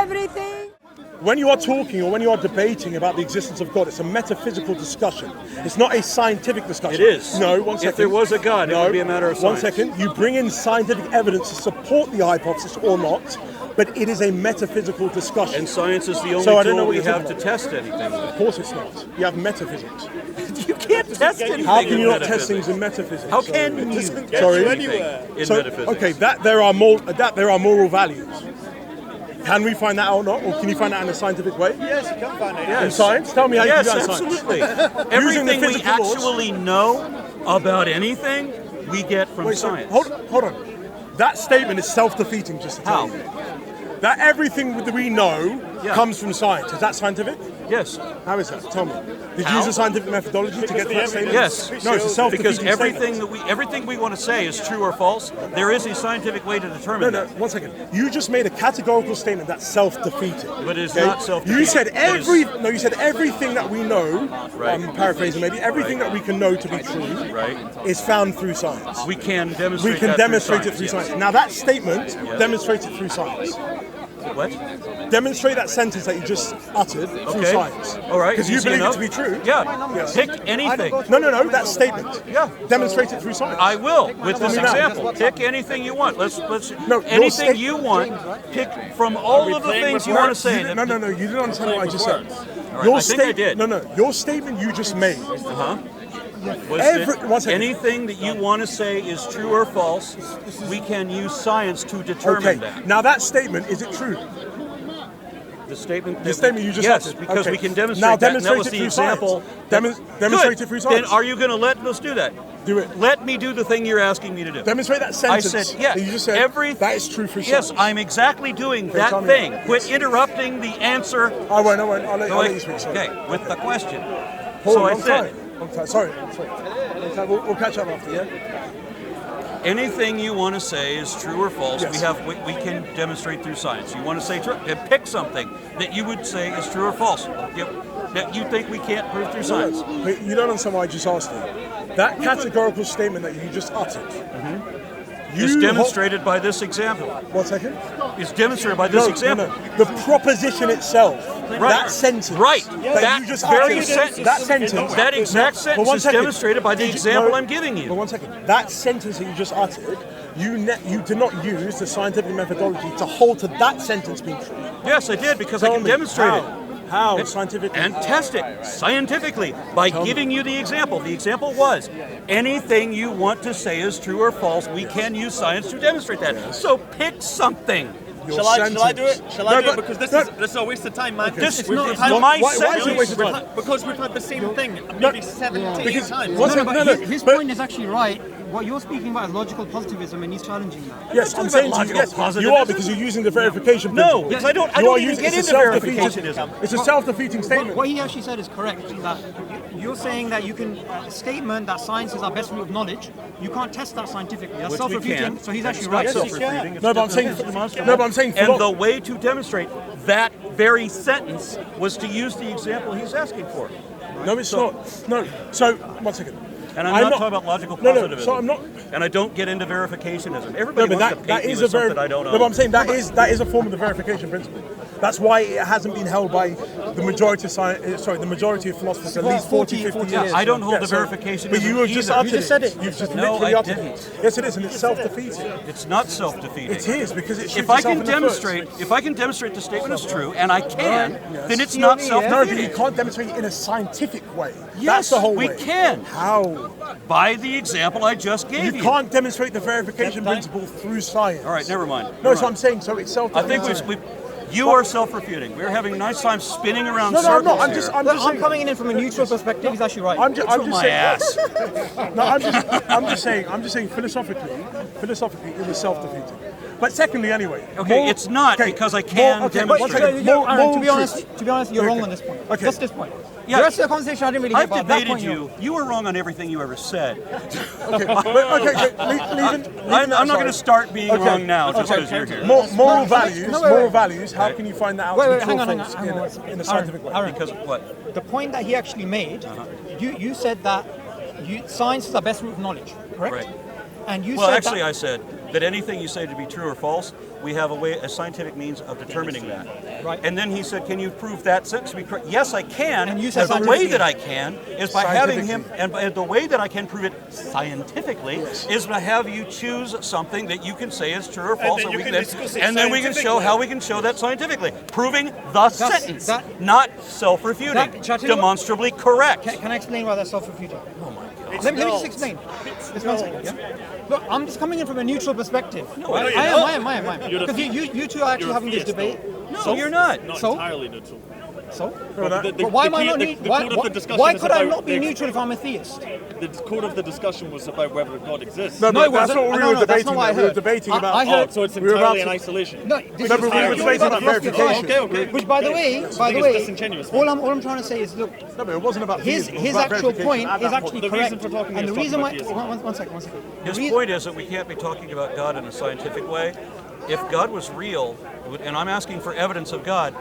everything. When you are talking or when you are debating about the existence of God, it's a metaphysical discussion. It's not a scientific discussion. It is. No, one second. If there was a God, it would be a matter of science. 1 second. You bring in scientific evidence to support the hypothesis or not, but it is a metaphysical discussion. And science is the only tool we have to test anything with. Of course it's not. You have metaphysics. You can't test anything. How can you not test things in metaphysics? How can you Sorry. in So, metaphysics? okay, that there are moral values. Can we find that out or not? Or can you find that in a scientific way? Yes, you can find it. In science? Tell me how you can do that in science. Absolutely. Everything we actually know about anything, we get from science. Hold on. That statement is self-defeating, just to tell you. That everything that we know comes from science. Is that scientific? Yes. How is that? Tell me. Did you use a scientific methodology to get to that statement? Yes. No, it's a self-defeating because statement. everything we want to say is true or false. There is a scientific way to determine that. No, 1 second. You just made a categorical statement that's self-defeating. But it's not self-defeating. You said you said everything that we know. Right. I'm paraphrasing maybe. Everything that we can know to be true is found through science. We can demonstrate. We can demonstrate it through yes. science. Now that statement demonstrates it through science. What? Demonstrate that sentence that you just uttered through science. All right. Because you believe it to be true. Yeah. Yes. Pick anything. No. That statement. Yeah. Demonstrate it through science. I will with this Tell me now. example. Pick anything you want. Let's No, anything you want. Pick from all of the things you want to say. No. You didn't understand what I just said. Right, I think I did. No. Your statement you just made. Anything that you want to say is true or false, we can use science to determine that. Now that statement, is it true? The statement you just yes, uttered. because we can demonstrate now, that. And that was the example. Demonstrate it through science. Then are you going to let us do that? Do it. Let me do the thing you're asking me to do. Demonstrate that sentence. I said, yes. You just said that is true for science. Yes, I'm exactly doing that thing. Quit interrupting the answer. I won't. I'll let you speak. Sorry. Okay, with the question. I said. Sorry. We'll catch up after, yeah? Anything you want to say is true or false. Yes. We can demonstrate through science. You want to say true? Pick something that you would say is true or false. That you think we can't prove through science. But you don't understand what I just asked you. That categorical statement that you just uttered. Is demonstrated by this example. 1 second. It's demonstrated by this example. No. The proposition itself. Right. That sentence. Right. That you just very uttered. sentence. That sentence. That exact sentence is demonstrated by the example I'm giving you. But 1 second. That sentence that you just uttered, you did not use the scientific methodology to hold to that sentence being true. Yes, I did, because I can demonstrate it. How? Scientifically? And test it scientifically by giving you the example. The example was, anything you want to say is true or false, we can use science to demonstrate that. So pick something. Shall I do it? Shall I do it? Because this is a waste of time, man. Okay. This is not my sentence. Because we've had the same thing maybe 17 times. His point is actually right. What you're speaking about is logical positivism, and he's challenging that. Yes, I'm saying to you, yes, you are, because you're using the verification No, principle. because I don't even get into verificationism. It's a self-defeating statement. What he actually said is correct. That you're saying that you can statement that science is our best route of knowledge. You can't test that scientifically. That's self-refuting. So he's actually right. No, but I'm saying. And the way to demonstrate that very sentence was to use the example he's asking for. No, it's not. No. So 1 second. And I'm not talking about logical positivism. No, so I'm not. And I don't get into verificationism. Everybody No, but wants to paint me with something I don't know. No, but I'm saying that is a form of the verification principle. That's why it hasn't been held by the majority of philosophers at least 40, 50 years. Yeah, I don't hold the verification. But you have just uttered it. You just said it. You've just literally uttered it. Yes, it is, and it's self-defeating. It's not self-defeating. It is, because it shoots if I itself can in the demonstrate, foot. if I can demonstrate the statement is true, and I can, then it's not No, self-defeating. but you can't demonstrate it in a scientific way. Yes, that's the whole way. we can. How? By the example I just gave you. You can't demonstrate the verification principle through science. All right, never mind. No, that's what I'm saying. So it's self-defeating. I think you are self-refuting. We're having a nice time spinning around circles I'm not. here. I'm coming in from a neutral perspective. He's actually right. I'm just saying. No, I'm just saying. Philosophically, it was self-defeating. But secondly, anyway. Okay, it's not because I can demonstrate. To be honest, you're wrong on this point. Okay. Just this point. Yeah, the rest of the conversation I didn't really get I've about that debated point. you. You were wrong on everything you ever said. Okay. I'm not going to start being wrong now just because you're here. Moral values. How can you find that out? Hang on. In a scientific way. Aaron, Because of what? the point that he actually made, you said that science is the best route of knowledge, correct? Right. And you Well, said actually, that, I said that anything you say to be true or false, we have a scientific means of determining that. Right. And then he said, can you prove that sentence to be correct? Yes, I can. And you said the way scientifically. that I can is by having him, and the way that I can prove it scientifically is by have you choose something that you can say is true or false, then you can discuss it and then we can show how we can show that scientifically, proving the sentence, not self-refuting, demonstrably correct. Can I explain why that's self-refuting? Oh my God. Let me just explain. Just 1 second. Yeah? Look, I'm just coming in from a neutral perspective. No, right? you're I am. Because you two are actually having this debate. No, you're not. Not So? entirely neutral. So? The- But why am I not the neutral? code of the discussion Why is could I about not be the- neutral if I'm a theist? The core of the discussion was about whether God exists. No, No, but it that's wasn't. not what we No, were no, that's debating. not what I We were heard. debating I about. heard- So it's we were entirely about in to- isolation. No, this No, but we is were debating about verification. Okay. Which, by the way, it's disingenuous. all I'm trying to say is, look, No, but it wasn't about his theism, it was about actual verification point at is that actually The correct. reason for talking And is the reason why, talking about one second. His point is that we can't be talking about God in a scientific way. If God was real, and I'm asking for evidence of God,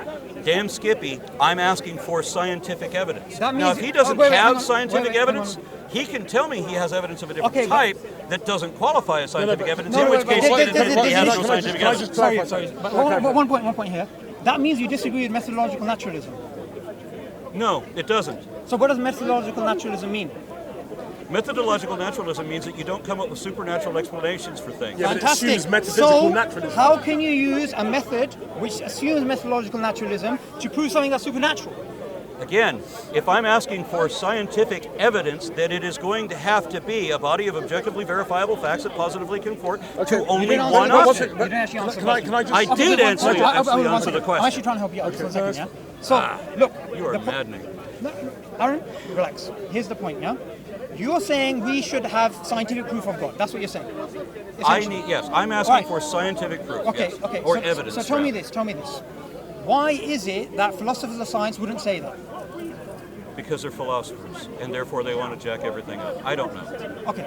damn Skippy, I'm asking for scientific evidence. That Now, means- if he doesn't wait, hang have on. scientific Wait, hang evidence, he can tell me he has evidence of a different Okay, but- type that doesn't qualify as scientific evidence, in No, which but- case but- he but- has but- no but- scientific can I evidence. just clarify? Sorry. Sorry. But one point here. That means you disagree with methodological naturalism. No, it doesn't. So what does methodological naturalism mean? Methodological naturalism means that you don't come up with supernatural explanations for things. Yeah, but it Fantastic. assumes metaphysical So, naturalism. how can you use a method which assumes methodological naturalism to prove something that's supernatural? Again, if I'm asking for scientific evidence, that it is going to have to be a body of objectively verifiable facts that positively conform to only didn't answer one the question. option. You didn't actually answer the Can I question. just? I Okay, did one answer second. actually one answer second. the question. I'm actually trying to help you out. Just 1 second, yeah? So, look. You are the po- maddening. No, Aaron, relax. Here's the point, yeah? You're saying we should have scientific proof of God. That's what you're saying. Essentially. Yes, I'm asking Right. for scientific proof. Okay, yes. okay. Or so, evidence. So tell me rather. this. Why is it that philosophers of science wouldn't say that? Because they're philosophers, and therefore they want to jack everything up. I don't know. Okay.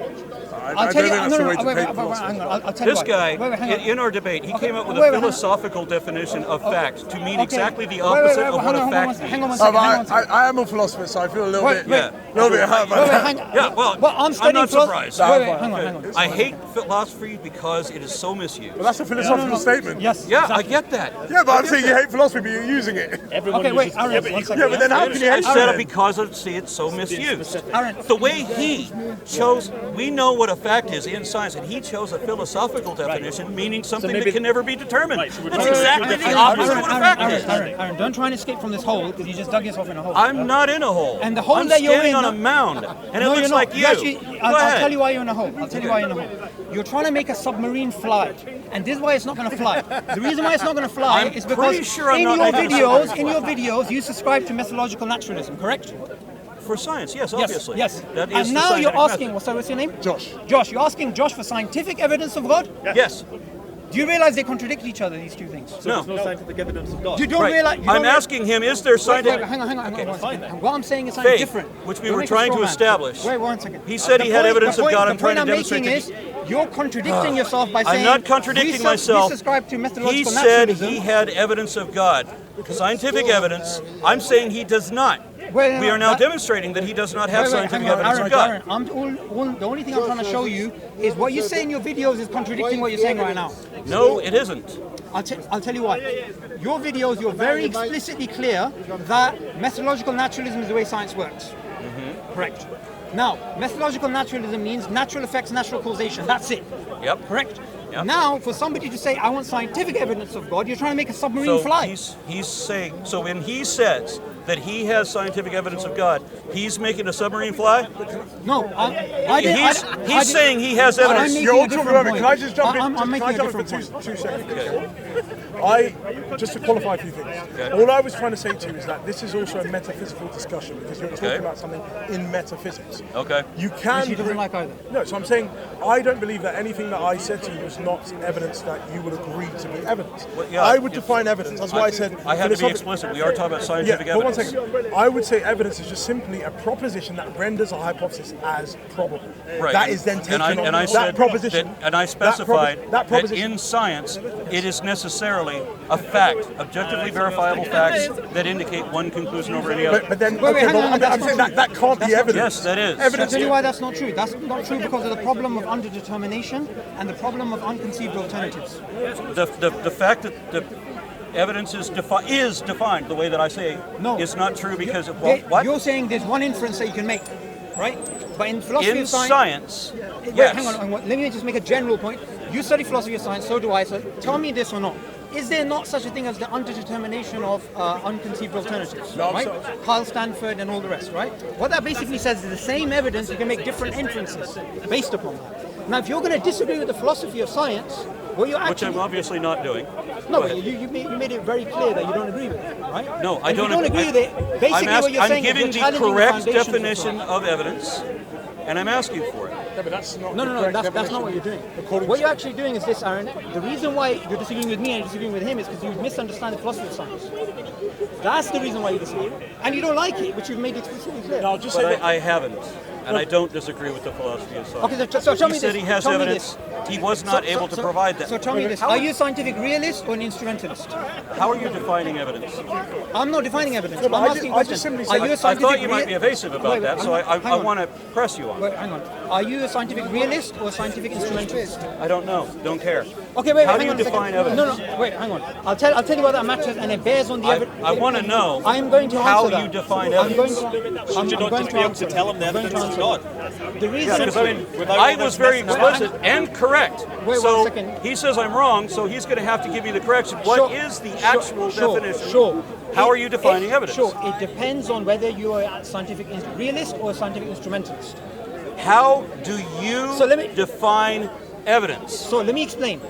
I I'll tell don't you. think that's No, the no, way to wait, paint hang philosophers. on. I'll tell you This why. guy, Wait, hang on. in our debate, he Okay, came up with wait, a hang on. philosophical definition of fact to mean Okay. exactly the Wait, opposite wait, of hang what on, a fact hang on one means. second. Hang on one second. I am a philosopher, so I feel a little Wait, bit, wait. little bit hurt by Wait, that. hang on. Yeah, well, I'm studying not philosophy. surprised. Wait, hang on. I hate philosophy because it is so misused. But that's a philosophical statement. Yes. Yeah, exactly. I get that. Yeah, but I'm saying you hate philosophy, but you're using it. Everyone Okay, wait, uses Aaron, every- 1 second. Yeah, but then how can you I hate said it it? because it's so misused. Aaron, The way he chose, we know what a fact is in science, and he chose a philosophical definition, meaning something maybe- that can never be determined. Right, so we're That's talking- exactly the Aaron, opposite of what a fact is. Aaron, don't try and escape from this hole because you just dug yourself in a hole. I'm not in a hole. And the hole I'm that you're standing in- on a mound, and it No, looks you're not. like you. Actually, Go I'll ahead. tell you why you're in a hole. You're trying to make a submarine fly, and this is why it's not going to fly. The reason why it's not going to fly I'm is because pretty sure I'm in not your making a videos, submarine you subscribe to methodological naturalism, correct? For science, yes, Yes, obviously. yes. That is And the now you're scientific asking, method. what's your name? Josh. Josh, you're asking Josh for scientific evidence of God? Yes. Do you realize they contradict each other, these two things? So there's no scientific evidence of God. You don't Right. realize. I'm asking him, is there Wait, scientific... hang on. Okay. One second. What I'm saying is something Faith, different. which we Don't were make a trying straw to man. establish. Wait 1 second. He said he had evidence of God. I'm trying to The point I'm demonstrate making is you're contradicting yourself by saying I'm not contradicting we myself. subscribe to He methodological said naturalism. he had evidence of God. Scientific evidence. I'm saying he does not. Wait, We are now that- demonstrating that he does not have Wait, scientific hang on, evidence Aaron, of God. Aaron, the only thing I'm trying to show you is what you say in your videos is contradicting what you're saying right now. No, it isn't. I'll tell you why. Your videos, you're very explicitly clear that methodological naturalism is the way science works. Correct. Now, methodological naturalism means natural effects, natural causation. That's it. Yep. Correct. Yep. Now, for somebody to say, I want scientific evidence of God, you're trying to make a submarine So fly. he's saying, so when he says that he has scientific evidence of God, he's making a submarine fly? No, He's saying he has evidence. I'm You're all making a talking different about it. Can I point. just jump in? I'm Can making I a jump in different for point. 2 seconds? Just to qualify a few things. All I was trying to say to you is that this is also a metaphysical discussion because you're talking about something in metaphysics. Okay. You can. Which he doesn't like either. No, so I'm saying I don't believe that anything that I said to you was not evidence that you would agree to be evidence. Well, yeah, I would if- define evidence. That's why I said. I have to be philosophic- explicit. We are talking about scientific Yeah, hold on a second. I would say evidence is just simply a proposition that renders a hypothesis as probable. Right. That is then taken on and I that said proposition. and I specified that proposition. in science it is necessarily a fact, objectively verifiable facts that indicate one conclusion over any other. But then, Wait, okay, hang on, I'm saying that can't be evidence. Yes, that is. I'll tell you why that's not true. That's not true because of the problem of underdetermination and the problem of unconceived alternatives. The fact that the evidence is defined the way that I say No. is not true because of They- what? You're saying there's one inference that you can make, right? But in philosophy In of science, science, wait, yes. hang on. Let me just make a general point. You study philosophy of science, so do I. So tell me this or not. Is there not such a thing as the underdetermination of unconceived alternatives? No, right? so- Carl Stanford and all the rest, right? What that basically says is the same evidence, you can make different inferences based upon that. Now, if you're going to disagree with the philosophy of science, what you're Which actually... I'm obviously not doing. No, Go ahead. you made it very clear that you don't agree with it, right? No, I And if don't you don't agree with it. Basically, what you're I'm saying is giving you're the challenging correct foundations of definition thought. of evidence, and I'm asking for it. Yeah, but that's not No, the correct that's definition not what you're doing. according What to- you're actually doing is this, Aaron. The reason why you're disagreeing with me and you're disagreeing with him is because you misunderstand the philosophy of science. That's the reason why you disagree. And you don't like it, which you've made explicitly clear. No, I'll just say But that. I haven't, and I don't disagree with the philosophy of science. Okay, so tell me He said this. he has tell me evidence. this. He was not able to provide that. So tell me this. Are you a scientific realist or an instrumentalist? How are you defining evidence? I'm not defining evidence. but I'm I asking just- I questions. just simply Are said- you a I scientific thought you might be evasive about Wait, that, so hang I on. want to press you on. Wait, hang on. Are you a scientific realist or a scientific instrumentalist? I don't know. Don't care. Okay, wait. How hang do you on a second. define evidence? No, wait, hang on. I'll tell you why that matters, and it bears on the evidence. I want to know I'm going to how answer you that. define I'm going evidence. to. Should I'm you not going just be able to answer tell that. them the I'm going evidence to is answer God? that. The reason. Because I mean, Without I all was this very messing around. explicit and correct. Wait, so 1 second. he says I'm wrong, so he's going to have to give me the correction. What is the actual definition? Sure. How are you defining evidence? Sure. It depends on whether you are a scientific realist or a scientific instrumentalist. How do you So let me- define evidence? So let me explain.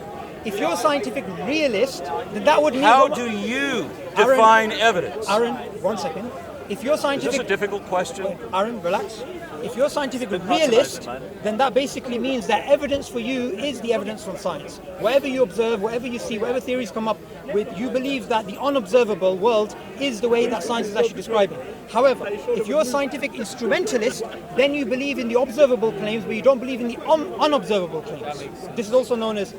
If you're a scientific realist, then that would mean. How do you define evidence? Aaron, 1 second. If you're Is this a scientific, difficult question? Aaron, relax. If you're a scientific realist, then that basically means that evidence for you is the evidence from science. Whatever you observe, whatever you see, whatever theories come up with, you believe that the unobservable world is the way that science is actually describing. However, if you're a scientific instrumentalist, then you believe in the observable claims, but you don't believe in the unobservable claims. This is also known as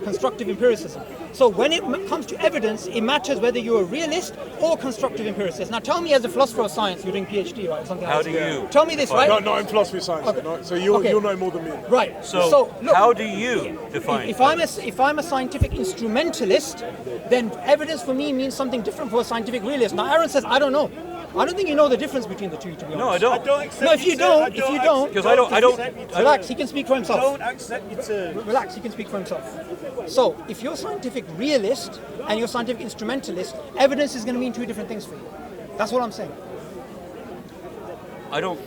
constructive empiricism. So when it comes to evidence, it matters whether you're a realist or constructive empiricist. Now tell me, as a philosopher of science, you're doing PhD, right? Something How like do that. you Tell me this, right? No, not in philosophy of science. Okay. No, so you'll know more than me. Right. So, look, how do you define if I'm a scientific instrumentalist, then evidence for me means something different for a scientific realist. Now Aaron says, I don't know. I don't think you know the difference between the two, to be honest. No, I don't. No, if you don't, Because I don't. relax, he can speak for himself. Don't accept you to. Relax, he can speak for himself. So, if you're a scientific realist and you're a scientific instrumentalist, evidence is going to mean two different things for you. That's what I'm saying. I don't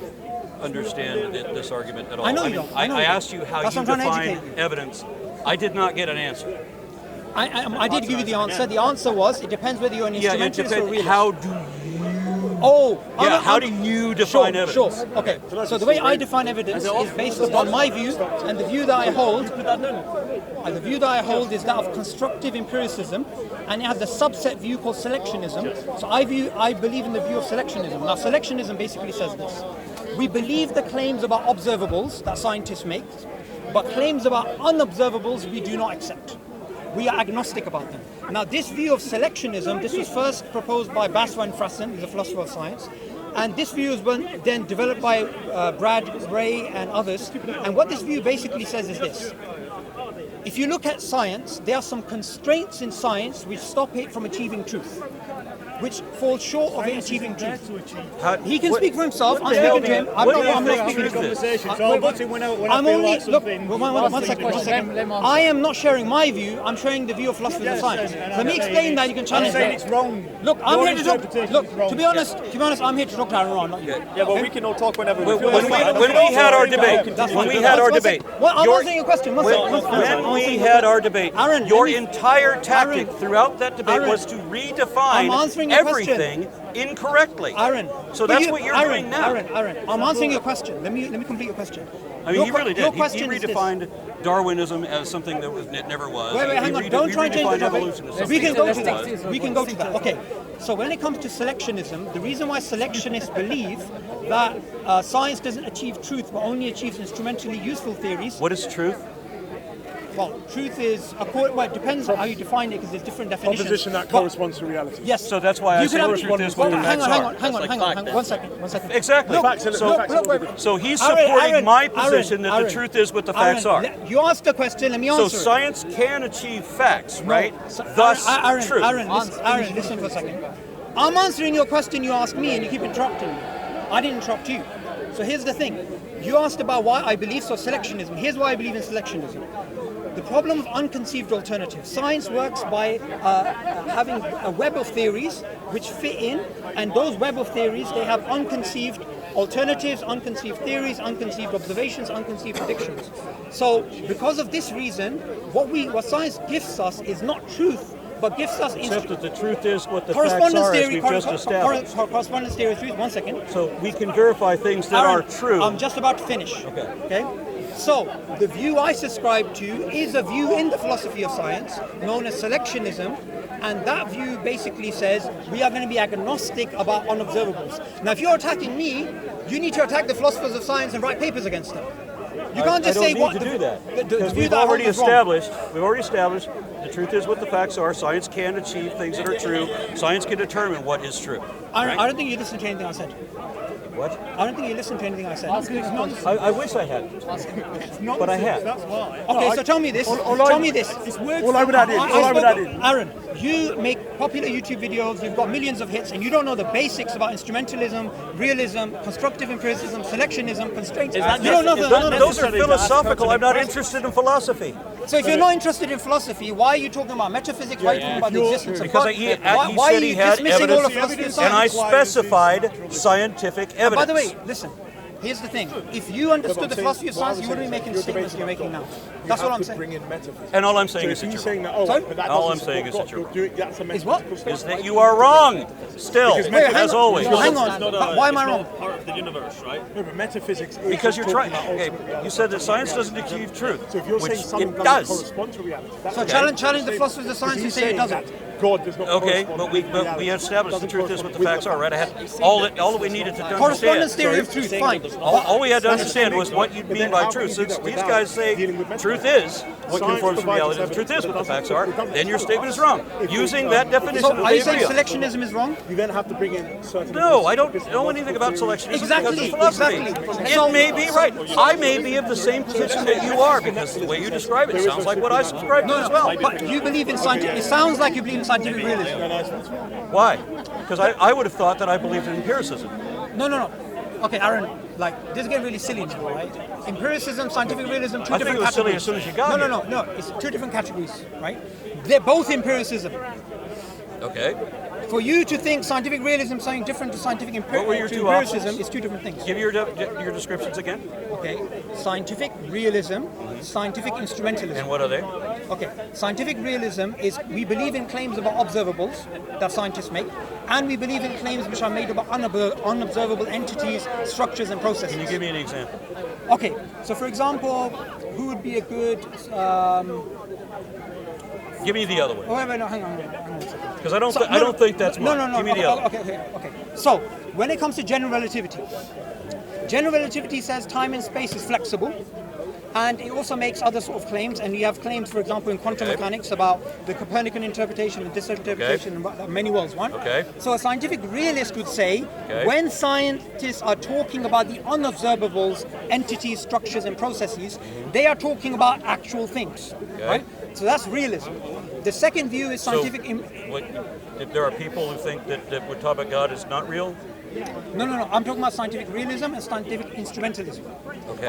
understand this argument at all. I know you mean, don't. I know I you asked don't. you how That's you what I'm trying to define educate you. evidence. I did not get an answer. I did give you the answer. The answer was, it depends whether you're an Yeah, it instrumentalist or a depends. realist. How do Oh, Yeah, how do you define evidence? Sure. Okay. So the way I define evidence is based upon my view, and the view that I hold. And the view that I hold is that of constructive empiricism, and it has a subset view called selectionism. So I believe in the view of selectionism. Now, selectionism basically says this: we believe the claims about observables that scientists make, but claims about unobservables we do not accept. We are agnostic about them. Now, this view of selectionism, this was first proposed by Bas van Frassen, who's a philosopher of science, and this view was then developed by Brad Ray and others. And what this view basically says is this: if you look at science, there are some constraints in science which stop it from achieving truth, which fall short of it achieving truth. He can speak for himself. I'm speaking to him. I'm not speaking to him. I'm only look. One second. I am not sharing my view. I'm sharing the view of philosophers of science. Let me explain that. You can challenge me. It's wrong. Look, I'm here to talk. Look, to be honest, I'm here to talk to Aaron, not you. Yeah, well, we can all talk whenever we feel when we had our debate, Well, I'm answering your question. when we had our debate, Aaron, your let me- entire tactic Aaron, throughout that debate Aaron, was to redefine I'm answering your question. everything incorrectly. Aaron. So that's what you're doing now. Aaron, I'm answering your question. Let me complete your question. I mean, he really did. Your He question is this. redefined Darwinism as something that it never was. Wait, hang on. Don't try and change the topic. We can go to that. Was. We can go to that. Okay. So when it comes to selectionism, the reason why selectionists believe that science doesn't achieve truth but only achieves instrumentally useful theories. What is truth? Well, truth is, well, it depends on how you define it because there's different definitions. Proposition that But- corresponds to reality. Yes. So that's why I You say could the have- truth is what the hang facts on, are. hang on. One second. Exactly. Look, Facts are- So, facts are wait. so he's Aaron, supporting my position Aaron, that the truth is what the facts are. You asked the question, let me So answer it. science can achieve facts, right? So, Thus, Aaron, truth. Aaron, listen for a second. I'm answering your question you asked me and you keep interrupting me. I didn't interrupt you. So here's the thing. You asked about why I believe selectionism. Here's why I believe in selectionism. The problem of unconceived alternatives. Science works by having a web of theories which fit in, and those web of theories, they have unconceived alternatives, unconceived theories, unconceived observations, unconceived predictions. So because of this reason, what science gives us is not truth, but gives us Except that the truth is what the facts correspondence are, as theory. we've just established. Correspondence theory is truth. 1 second. So we can verify things that Aaron, are true. I'm just about to finish. Okay. So, the view I subscribe to is a view in the philosophy of science known as selectionism, and that view basically says we are going to be agnostic about unobservables. Now, if you're attacking me, you need to attack the philosophers of science and write papers against them. You can't just say what to do that. the Because view we've that I hold already is wrong. established the truth is what the facts are. Science can achieve things that are true. Science can determine what is true. I don't think you listened to anything I said. What? I don't think you listened to anything I said. I wish I had, but I had. Okay, so tell me this. Tell me this. All I would add in. Aaron, you make popular YouTube videos, you've got millions of hits, and you don't know the basics about instrumentalism, realism, constructive empiricism, selectionism, constraints. You don't know Those are philosophical. I'm not interested in philosophy. So if you're not interested in philosophy, why are you talking about metaphysics? Why are you talking about the existence of Because God? he Why are said he you had dismissing all of evidence, philosophy and and I science? specified scientific evidence. By the way, listen. Here's the thing. If you understood the philosophy of science, you wouldn't be making the statements you're making now. That's what I'm saying. Bring in metaphysics. And all I'm saying So is if that you're you're saying wrong. that, Sorry? but that All doesn't I'm saying is support that you're God, you're doing- that's a Is what? metaphysical Is that you are wrong, still, Because as always. Hang on. Why am I wrong? Part of the universe, right? No, but metaphysics is Because you're talking trying. about Okay, ultimate reality. you said that science doesn't achieve truth, So if you're which saying something it doesn't does. correspond to reality, that's So okay. challenge the philosophers of science He's and say it saying doesn't. that God does not Okay, correspond but with we reality. established the Doesn't truth is what the correspond facts with are, right? I had the all that we needed to Correspondence understand. theory of truth, fine. All we had to understand was what you But mean then by how truth. can you do Since that these without guys say dealing with truth metaphysics? is what Science conforms to provides reality, us the truth is what the evidence facts that are, doesn't- then your statement is wrong. Using that definition So of are you saying behavior. selectionism is wrong? You then have to bring in certain. No, I don't know anything about selectionism Exactly, because of philosophy. exactly. It may be right. I may be of the same position that you are because the way you describe it sounds like what I subscribe to as well. But you believe in scientific. It sounds like you believe in scientific realism. Why? Because I would have thought that I believed in empiricism. No. Okay, Aaron. Like this is getting really silly now, right? Empiricism, scientific realism, two I think different it was silly categories. as soon as you got here. No. It's two different categories, right? They're both empiricism. Okay. For you to think scientific realism is something different to scientific What were your two empiricism options? is two different things. Give your descriptions again. Okay, scientific realism, scientific instrumentalism. And what are they? Okay, scientific realism is we believe in claims about observables that scientists make, and we believe in claims which are made about unobservable entities, structures, and processes. Can you give me an example? Okay, so for example, who would be a good? Give me the other way. Oh, wait, no, hang on a second. Because I don't think that's mine. No. Give me the other. Okay. So, when it comes to general relativity says time and space is flexible, and it also makes other sort of claims. And you have claims, for example, in quantum mechanics about the Copernican interpretation and disinterpretation and many worlds. One. Okay. So, a scientific realist would say when scientists are talking about the unobservables, entities, structures, and processes, they are talking about actual things, right? So that's realism. The second view is scientific. If there are people who think that what talk about God is not real, No. I'm talking about scientific realism and scientific instrumentalism.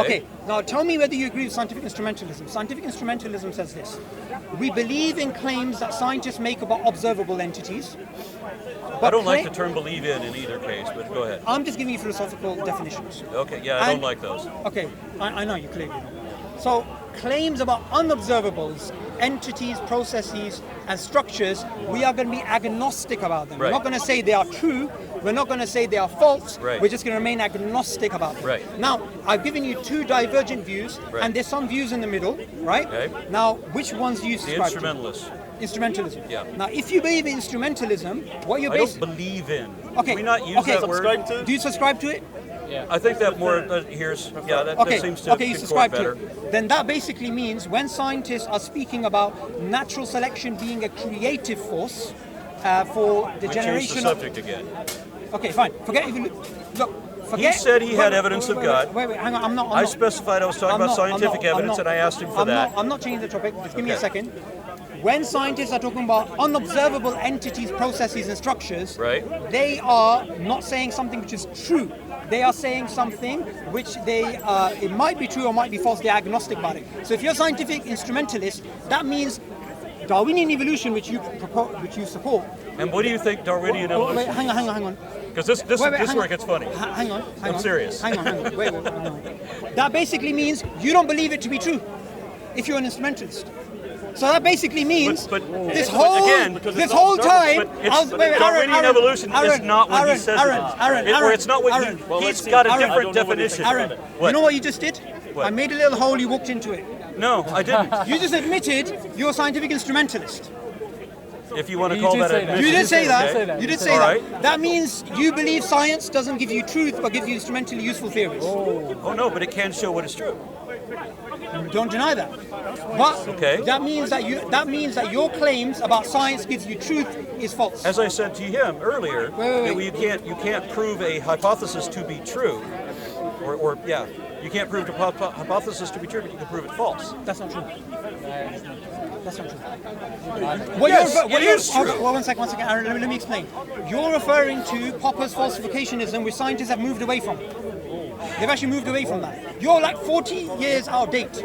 Okay. Now tell me whether you agree with scientific instrumentalism. Scientific instrumentalism says this: we believe in claims that scientists make about observable entities. I don't like the term "believe in" either case. But go ahead. I'm just giving you philosophical definitions. Okay. Yeah, I don't like those. Okay, I know you clearly don't. So claims about unobservables, entities, processes, and structures, we are going to be agnostic about them. Right. We're not going to say they are true. We're not going to say they are false. Right. We're just going to remain agnostic about them. Right. Now, I've given you two divergent views, Right. and there's some views in the middle, right? Okay. Now, which ones do you The subscribe to? instrumentalists. Instrumentalism. Yeah. Now, if you believe in instrumentalism, what you're I don't basically... believe in. Okay. Can we not use Okay. that word? Subscribe to? Do you subscribe to it? I think that more here's that Okay, seems to okay, you concord subscribe better. to it. Then that basically means when scientists are speaking about natural selection being a creative force for the We changed generation the subject again. Okay, fine. Forget even look. Forget. He said he had evidence of God. Wait, hang on. I'm not. I specified I was talking about scientific evidence, and I asked him for that. I'm not changing the topic. Just give me a Okay. second. When scientists are talking about unobservable entities, processes, and structures, Right. they are not saying something which is true. They are saying something which it might be true or might be false. They're agnostic about it. So if you're a scientific instrumentalist, that means Darwinian evolution, which you support. And what do you think Darwinian Wait, evolution? hang on. Because this Wait, is hang where on. it gets funny. Hang on. I'm serious. Hang on. Wait. Hang on. That basically means you don't believe it to be true if you're an instrumentalist. So that basically means But this whole again, this whole time. Darwinian evolution is not what he says it is. Or it's not what he's got a different definition. Aaron, What? you know what you just did? What? I made a little hole. You walked into it. No, I didn't. You just admitted you're a scientific instrumentalist. If you want to You call did that say a that. You did say that. Okay. You did say All that. right. That means you believe science doesn't give you truth, but gives you instrumentally useful theories. Oh no, but it can show what is true. Don't deny that. But Okay. that means that your claims about science gives you truth is false. As I said to him earlier, Wait. that you can't prove a hypothesis to be true, or you can't prove a hypothesis to be true, but you can prove it false. That's not true. That's not true. Yes, it is true. Well, one second, Aaron, let me explain. You're referring to Popper's falsificationism, which scientists have moved away from. They've actually moved away from that. You're like 40 years out of date.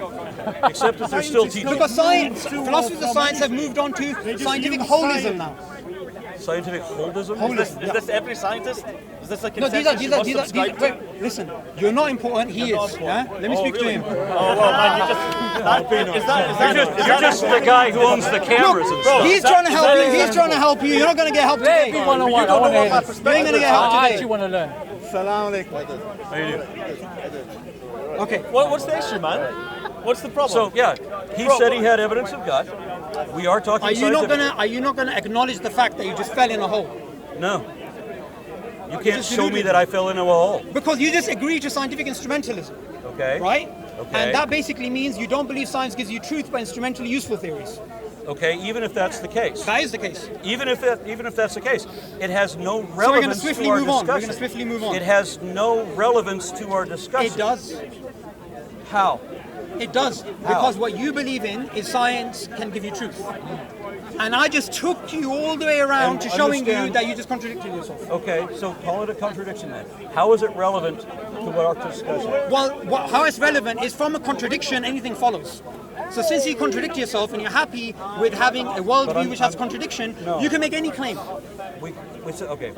Except that they're still teaching Because philosophers of science have moved on to scientific holism now. scientific holism. Holism. Is this every scientist? Is this a No, consensus you must these subscribe are to? wait, listen, you're not important, he is. Yeah? Let me speak to him. Oh well, man, you just You're just the guy who owns the cameras and stuff. He's trying to help you, he's trying to help you, you're not going to get help today. Maybe one-on-one. You don't know what my I perspective You ain't gonna is. get help actually today. want to learn. Salam alaikum. How you doing? Okay. What's the issue, man? What's the problem? So yeah, he said he had evidence of God. We are talking Are you scientific. not gonna acknowledge the fact that you just fell in a hole? No. You can't just show me deluded. that I fell into a hole. Because you just agree to scientific instrumentalism, Okay. right? Okay. And that basically means you don't believe science gives you truth but instrumentally useful theories. Okay. Even if that's the case. That is the case. Even if that's the case, it has no So we're going to relevance swiftly to our move on. discussion. We're going to swiftly move on. It has no relevance to our discussion. It does. How? It does. Because what you believe in is science can give you truth. And I just took you all the way around And to showing you understand- that you just contradicted yourself. Okay, so call it a contradiction then. How is it relevant to what our discussion? Well, how it's relevant is from a contradiction, anything follows. So since you contradict yourself and you're happy with having a worldview which has contradiction, you can make any claim. We said, okay.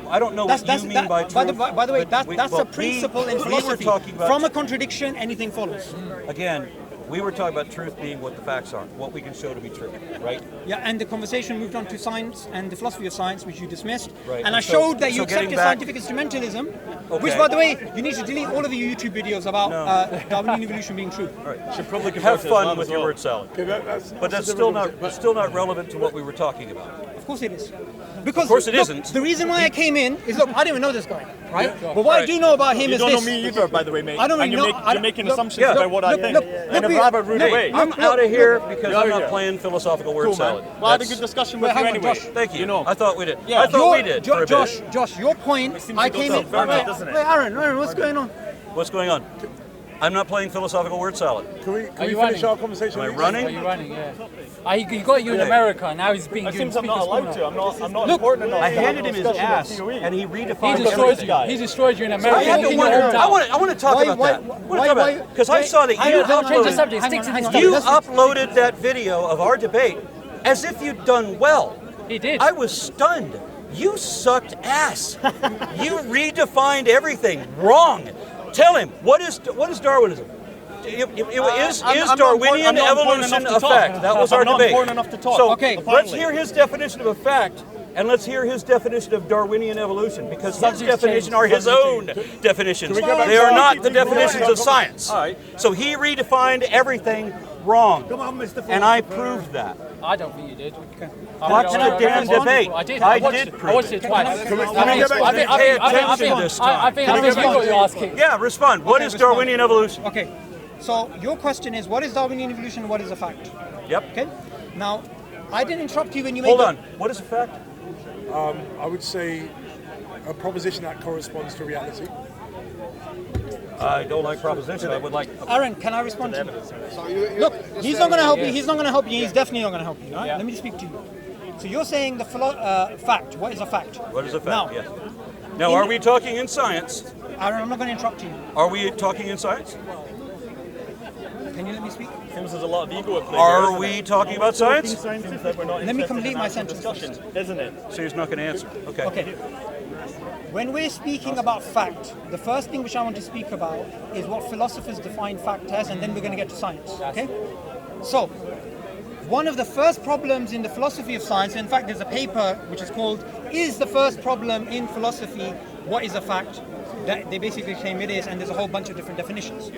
I don't know what you mean by truth. By the way, but that's a principle in we were philosophy. talking about From a contradiction, anything follows. Again, we were talking about truth being what the facts are, what we can show to be true, right? Yeah, and the conversation moved on to science and the philosophy of science, which you dismissed. Right, And and I so- showed that you so getting accepted back- scientific instrumentalism, Okay. which, by the way, you need to delete all of your YouTube videos about Darwinian evolution being true. All right. should probably Have convert to fun Islam with as your well. word salad. Okay, But that's still not relevant to what we were talking about. Of course it is. Because Of course it look, isn't. The reason why I came in is, look, I didn't even know this guy, right? But what I Right. do know about him You is don't know this. me either, by the way, mate. I don't and really know- I you're don't- making look, assumptions yeah. about what I look, think look, in a look, rather rude look, way. I'm Look, out of here look. because You're I'm out not here. playing philosophical word Cool, salad. man. Well, I had a That's- good discussion Wait, with you hang on, anyway. Josh. Thank you. You know. I thought we did. Yeah. I thought we did for a bit. Josh, your point, seems I to go came to in. a fair bit, doesn't it? Wait, Aaron, what's going on? What's going on? I'm not playing philosophical word salad. Can we you finish running? our conversation? Am I please? running? Are you running? Yeah. He got you in Okay. America. Now he's being It given seems I'm not speaker's allowed corner. to. I'm not Look, important enough. I to have handed a him his discussion with ass, COE. and he He redefined destroyed everything. you. He destroyed you in I America. had to in wonder. your hometown. I want to talk about that. Because I saw that you Change the uploaded, subject. Stick to this you topic. uploaded that video of our debate as if you'd done well. He did. I was stunned. You sucked ass. You redefined everything wrong. Tell him what is Darwinism? Is I'm not Darwinian important evolution enough a to fact? talk. That was I'm our not debate. important enough to talk. So Okay. let's hear his definition of a fact, and let's hear his definition of Darwinian evolution, because such definitions are his own definitions. Can we go back They to are our not the people? definitions of science. All right. So he redefined everything wrong. Come on, Mr. And I proved that. I don't think you did. Watch the damn debate. I did. I watched did it. prove I watched it. it twice. Can we get back to Pay attention this time. I think you got your ass kicked. Yeah, respond. What Okay, is respond. Darwinian evolution? Okay, so your question is, what is Darwinian evolution? What is a fact? Yep. Okay. Now, I didn't interrupt you when you made. Hold on. What is a fact? I would say a proposition that corresponds to reality. I don't like proposition. I would like. Aaron, can I respond to you? Look, he's not going to help you. He's not going to help you. He's definitely not going to help you. Right? Let me speak to you. So you're saying the fact. What is a fact? What is a fact? Now, Yes. Now, are we talking in science? Aaron, I'm not going to interrupt you. Are we talking in science? Can you let me speak? Seems there's a lot of ego at play. Are we talking about science? Seems that we're not Let me interested complete in my actual sentence discussion, isn't it? So he's not going to answer. Okay. Okay. When we're speaking about fact, the first thing which I want to speak about is what philosophers define fact as, and then we're going to get to science. Okay? So, one of the first problems in the philosophy of science, in fact, there's a paper which is called "Is the First Problem in Philosophy What is a Fact?" That they basically claim it is, and there's a whole bunch of different definitions.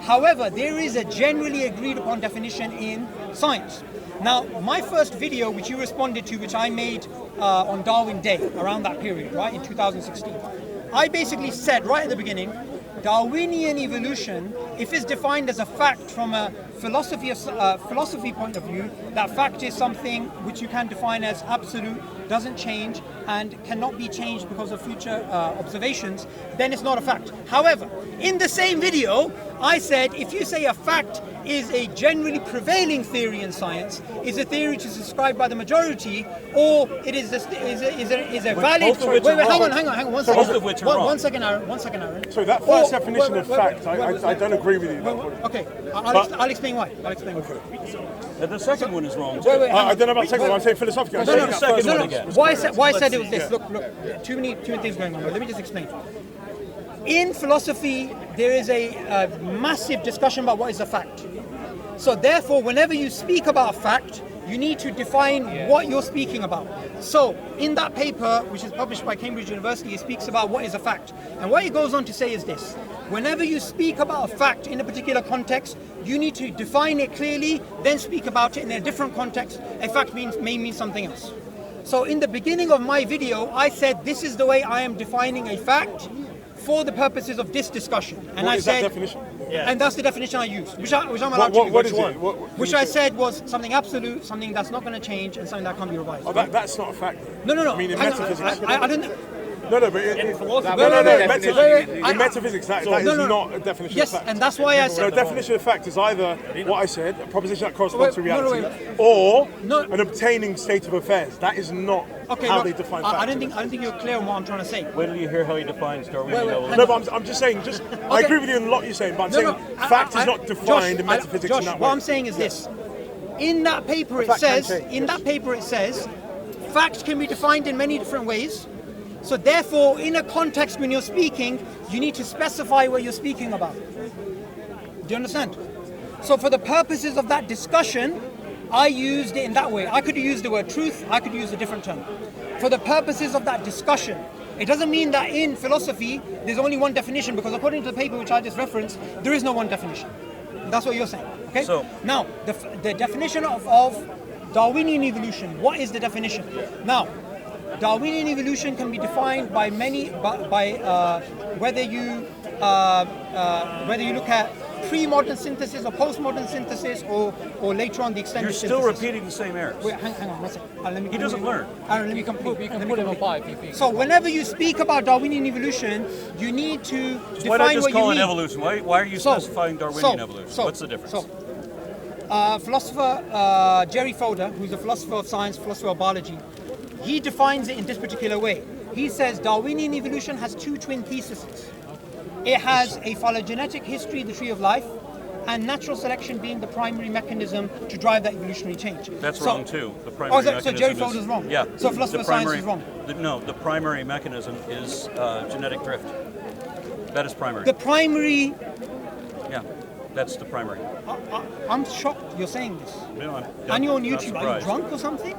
However, there is a generally agreed upon definition in science. Now, my first video, which you responded to, which I made on Darwin Day, around that period, right, in 2016, I basically said right at the beginning, Darwinian evolution, if it's defined as a fact from a philosophy point of view, that fact is something which you can define as absolute, doesn't change, and cannot be changed because of future observations, then it's not a fact. However, in the same video, I said if you say a fact is a generally prevailing theory in science, is a theory which is described by the majority, or it is a valid. both of which Wait, are hang wrong. on, one So second. both of which are wrong. One second, Aaron. So that first Or- definition of wait, fact, wait, I don't agree with you. That point. Okay, I'll explain why. And the second one is wrong. Wait, I don't know about the second one. I'm saying philosophically. I'm No, saying no, that second first one one. again. Why I said it was this. Look, too many things going on. But let me just explain. In philosophy, there is a massive discussion about what is a fact. So therefore, whenever you speak about a fact, you need to define what you're speaking about. So in that paper, which is published by Cambridge University, it speaks about what is a fact. And what it goes on to say is this: whenever you speak about a fact in a particular context, you need to define it clearly, then speak about it in a different context. A fact may mean something else. So in the beginning of my video, I said this is the way I am defining a fact for the purposes of this discussion. And What I is said, that definition? and that's the definition I used, which I'm allowed to use. What is it? Which I said was something absolute, something that's not going to change, and something that can't be revised. Oh, that's not a fact. No. I mean, in Hang on, metaphysics. I didn't. No, but in philosophy- in metaphysics, that is No. not a definition Yes, of fact. and that's why I So said. a definition of fact is either what I said, a proposition that corresponds to Wait, no, reality, wait. or No. an obtaining state of affairs. That is not Okay, how look, they define fact. I don't think you're clear on what I'm trying to say. Wait till you hear how he defines Darwinian Wait, evolution. No, but I'm just saying, I Okay. agree with you in a lot you're saying, but I'm saying fact is not defined in metaphysics Josh, in that what way. I'm saying is this. In that paper it fact can says, change, fact can be defined in many different ways. So therefore, in a context when you're speaking, you need to specify what you're speaking about. Do you understand? So for the purposes of that discussion, I used it in that way. I could use the word truth, I could use a different term. For the purposes of that discussion, it doesn't mean that in philosophy, there's only one definition, because according to the paper which I just referenced, there is no one definition. That's what you're saying, okay? So- now, the definition of Darwinian evolution, what is the definition? Now, Darwinian evolution can be defined by whether you look at pre-modern synthesis or post-modern synthesis, or later on the extended You're still synthesis. repeating the same errors. Wait, hang on one second. He doesn't learn. Aaron, let me complete. We can put him on by if you think. So whenever you speak about Darwinian evolution, you need to define Why not just what call you it mean. evolution? Why are you specifying Darwinian evolution? What's the difference? Philosopher Jerry Fodor, who's a philosopher of science, philosopher of biology, he defines it in this particular way. He says Darwinian evolution has two twin theses. It has a phylogenetic history, the tree of life, and natural selection being the primary mechanism to drive that evolutionary change. That's So- wrong too. The primary so mechanism Jerry is- Fodor's wrong? Yeah. So philosopher of science is wrong? No, the primary mechanism is genetic drift. That is primary. The primary, Yeah. That's the primary. I'm shocked you're saying this. You know, And you're on not YouTube. Are you surprised. drunk or something?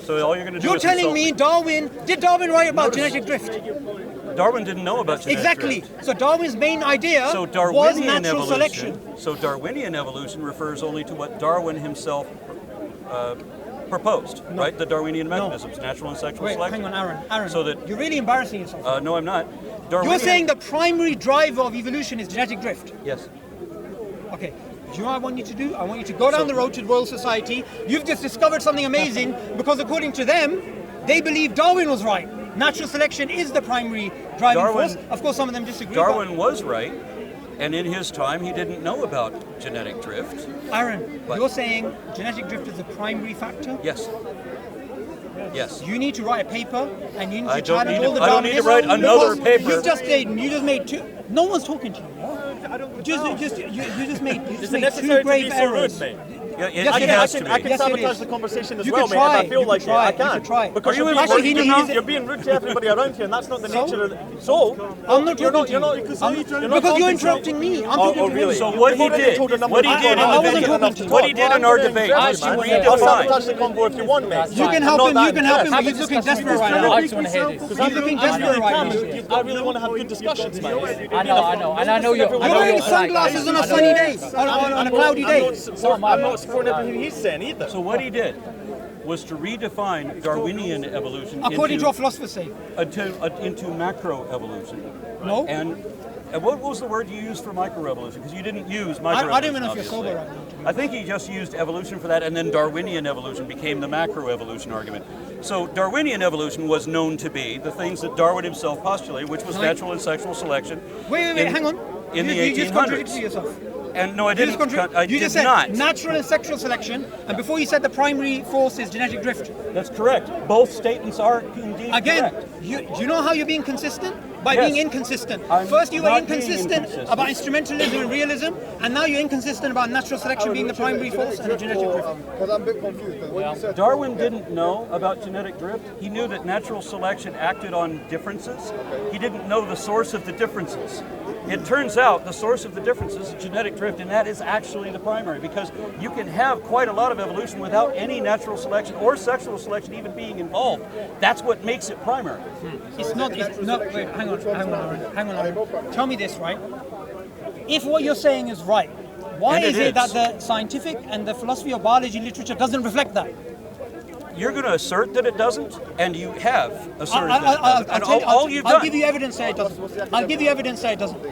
So all you're going to do You're is telling insult me did Darwin write about Notice- genetic drift? Darwin didn't know about genetic Exactly. drift. So Darwin's main idea So was Darwinian natural evolution. selection. So Darwinian evolution refers only to what Darwin himself proposed, right? The Darwinian mechanisms, natural and sexual Wait, selection. hang on, Aaron. So that You're really embarrassing yourself. no, I'm not. You're Darwinian, saying the primary driver of evolution is genetic drift. yes. Okay. Do you know what I want you to do? I want you to go down the road to the Royal Society. You've just discovered something amazing because according to them, they believe Darwin was right. Natural selection is the primary driving force. Of course, some of them disagree. Darwin was right, and in his time, he didn't know about genetic drift. But Aaron, But- you're saying genetic drift is the primary factor? Yes. Yes. You need to write a paper and you need to I don't challenge need all to- the I don't need to Darwinists write another because paper. You just made two. No one's talking to you. You just made Is it two necessary to grave be so errors. rude, mate? Yeah, it Yes, it has is. to I be. can Yes, it sabotage is. the conversation as You well, could mate, if try, I feel you like could try, it. I you can. could try. Because Are you you're in being, work now? you're being rude to everybody around here, and that's not the So? nature of the... So? I'm not You're talking not, to you're not, you. because I'm- you're not because you're talking interrupting to me. I'm Oh, talking oh, to really? you. So what he You've already did, told a number what of he people did in I'm the not video, talking to you. what he did in our debate I was should redefine. sabotage the convo if you want, mate. You can help him. You can help him. But he's looking desperate right I now. just want to hear this. He's looking desperate right now. I really want to have good discussions, mate. I know, and I know you're. You're wearing sunglasses on a sunny day, on a cloudy day. I'm not supporting everything he's saying either. So what he did was to redefine Darwinian evolution According to into, what philosophers say. into macroevolution. No? And what was the word you used for microevolution? Because you didn't use microevolution. I don't even know if you're obviously. sober right now. I think he just used evolution for that, and then Darwinian evolution became the macroevolution argument. So Darwinian evolution was known to be the things that Darwin himself postulated, which was natural and sexual selection. Wait, hang on. In the You just contradicted 1800s. yourself. And no, I didn't. I You did just said not. natural and sexual selection, and before you said the primary force is genetic drift. That's correct. Both statements are indeed Again, correct. do you know how you're being consistent? By Yes. being inconsistent. I'm First you were not being inconsistent inconsistent. about instrumentalism and realism, and now you're inconsistent about natural selection being the primary force and the genetic drift. Because I'm a bit confused. 'cause when you said Darwin didn't know about genetic drift. He knew that natural selection acted on differences. He didn't know the source of the differences. It turns out the source of the differences is genetic drift, and that is actually the primary, because you can have quite a lot of evolution without any natural selection or sexual selection even being involved. That's what makes it primary. It's not, wait, hang on, Aaron. Tell me this, right? If what you're saying is right, why And it is it that is. the scientific and the philosophy of biology literature doesn't reflect that? You're going to assert that it doesn't, and you have asserted that it I'll doesn't. And tell you- all you've I'll done. give you evidence that it doesn't. I'll give you evidence that it doesn't.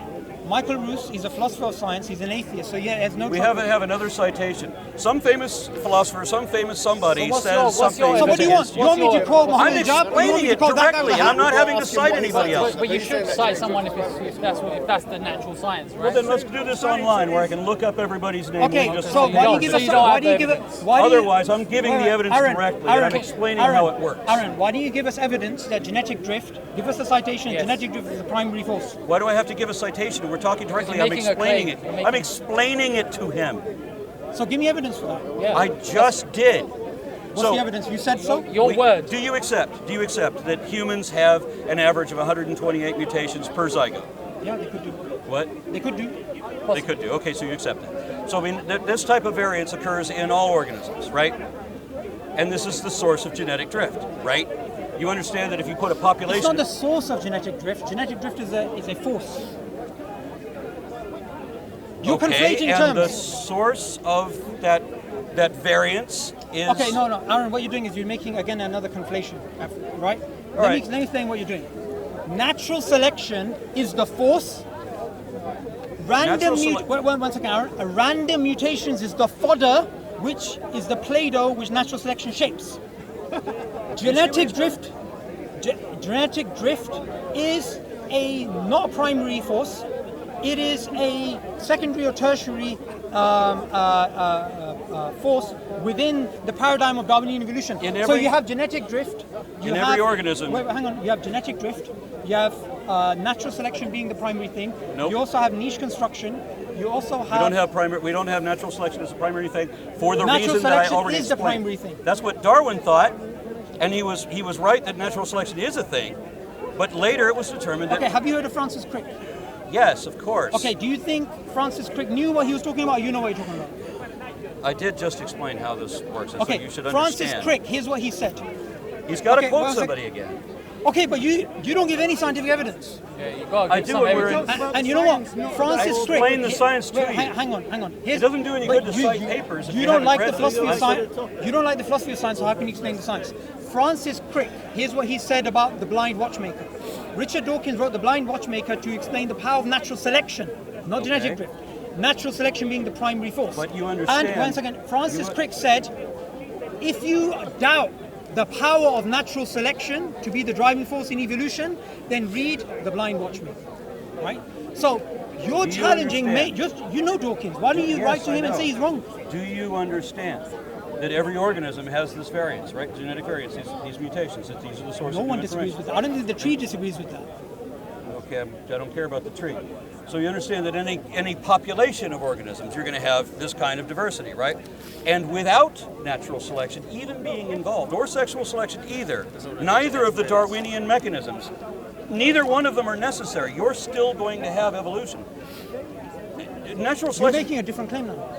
Michael Roos, he's a philosopher of science, he's an atheist, so yeah, there's no We trouble. have another citation. Some famous philosopher, some famous somebody So what's says your- what's something. your- So what do you want? against You want me to quote I'm Muhammad Jab? Or you want explaining me to it quote that guy directly, with and a I'm not hat? having to cite anybody else. But you should cite someone if that's the natural science, right? Well, then let's do this online where I can look up everybody's name. Okay, and just so see why do how you it give so us? you don't Why have do you give it? evidence. Why do you- Otherwise, I'm giving the evidence directly, and I'm explaining how it works. Aaron, why don't you give us evidence that genetic drift? Give us a citation. Yes. Genetic drift is the primary force. Why do I have to give a citation? We're talking directly. You're I'm making a explaining claim. it. You're making- I'm explaining it to him. So give me evidence for that. Yeah. I just did. What's So, the evidence? You said so. Your word. Do you accept that humans have an average of 128 mutations per zygote? Yeah, they could do. What? They could do. They could do. Okay, so you accept that. So I mean, this type of variance occurs in all organisms, right? And this is the source of genetic drift, right? You understand that if you put a It's population, not the source of genetic drift. Genetic drift is a force. You're okay, conflating and the terms. source of that variance is Okay, no, Aaron. What you're doing is you're making again another conflation, right? right. Let me explain what you're doing. Natural selection is the force. Natural One second, Aaron. A random mutations is the fodder, which is the Play-Doh which natural selection shapes. Genetic drift. Genetic drift is not a primary force. It is a secondary or tertiary force within the paradigm of Darwinian evolution. So you have genetic drift. You in have, every organism. Wait, hang on. You have genetic drift. You have natural selection being the primary thing. Nope. You also have niche construction. You also have. We don't have natural selection as a primary thing for the Natural reason that I selection already is the explained. primary thing. That's what Darwin thought, and he was right that natural selection is a thing. But later it was determined that Okay, have you heard of Francis Crick? Yes, of course. Okay, do you think Francis Crick knew what he was talking about? You know what you're talking about. I did just explain how this works, and Okay, so you should Francis understand. Crick, here's what he said. He's got to Okay, quote one sec. somebody again. Okay, but you don't give any scientific evidence. Yeah, you gotta I give do, some and we're evidence. And you know what? Francis I Crick. explain the science to wait, you. Hang on. It doesn't do any But good to cite papers if You you don't haven't like read the them. philosophy of science. You don't like the philosophy of science, so how can you explain the science? Francis Crick, here's what he said about the blind watchmaker. Richard Dawkins wrote The Blind Watchmaker to explain the power of natural selection, not genetic drift. Natural selection being the primary force. But you understand- And one second, Francis Crick said, if you doubt the power of natural selection to be the driving force in evolution, then read The Blind Watchmaker, right? So you're Do you challenging understand? you know Dawkins. Why don't you Yes, write to I him and know. say he's wrong? Do you understand that every organism has this variance, right? Genetic variance, these mutations, that these are the source No of one new disagrees with information. that. I don't think the tree disagrees with that. Okay, I don't care about the tree. So you understand that any population of organisms, you're going to have this kind of diversity, right? And without natural selection even being involved, or sexual selection either, neither of the Darwinian mechanisms, neither one of them are necessary. You're still going to have evolution. Natural You're selection. making a different claim now.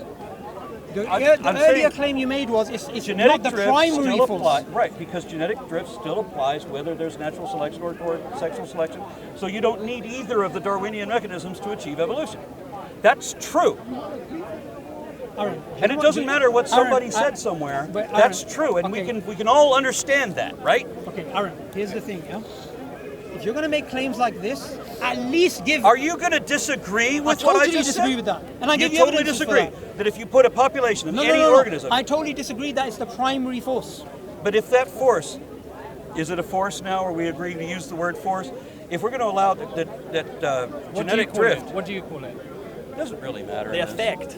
The I'm earlier saying claim you made was it's Genetic not the drift primary still force. applies, right? Because genetic drift still applies whether there's natural selection or sexual selection. So you don't need either of the Darwinian mechanisms to achieve evolution. That's true, Aaron, and it doesn't matter what somebody Aaron, said somewhere. but Aaron, That's true, and okay. we can all understand that, right? Okay, Aaron, here's the thing, yeah? If you're going to make claims like this, at least give... Are you going to disagree with I what I totally just disagree said? with that. And I you give you totally evidence for disagree that. if you put a population of any organism, I totally disagree that it's the primary force. but if that force, is it a force now, or we agree to use the word force? If we're going to allow that genetic drift, What do you call it? it doesn't really matter. The in this. effect.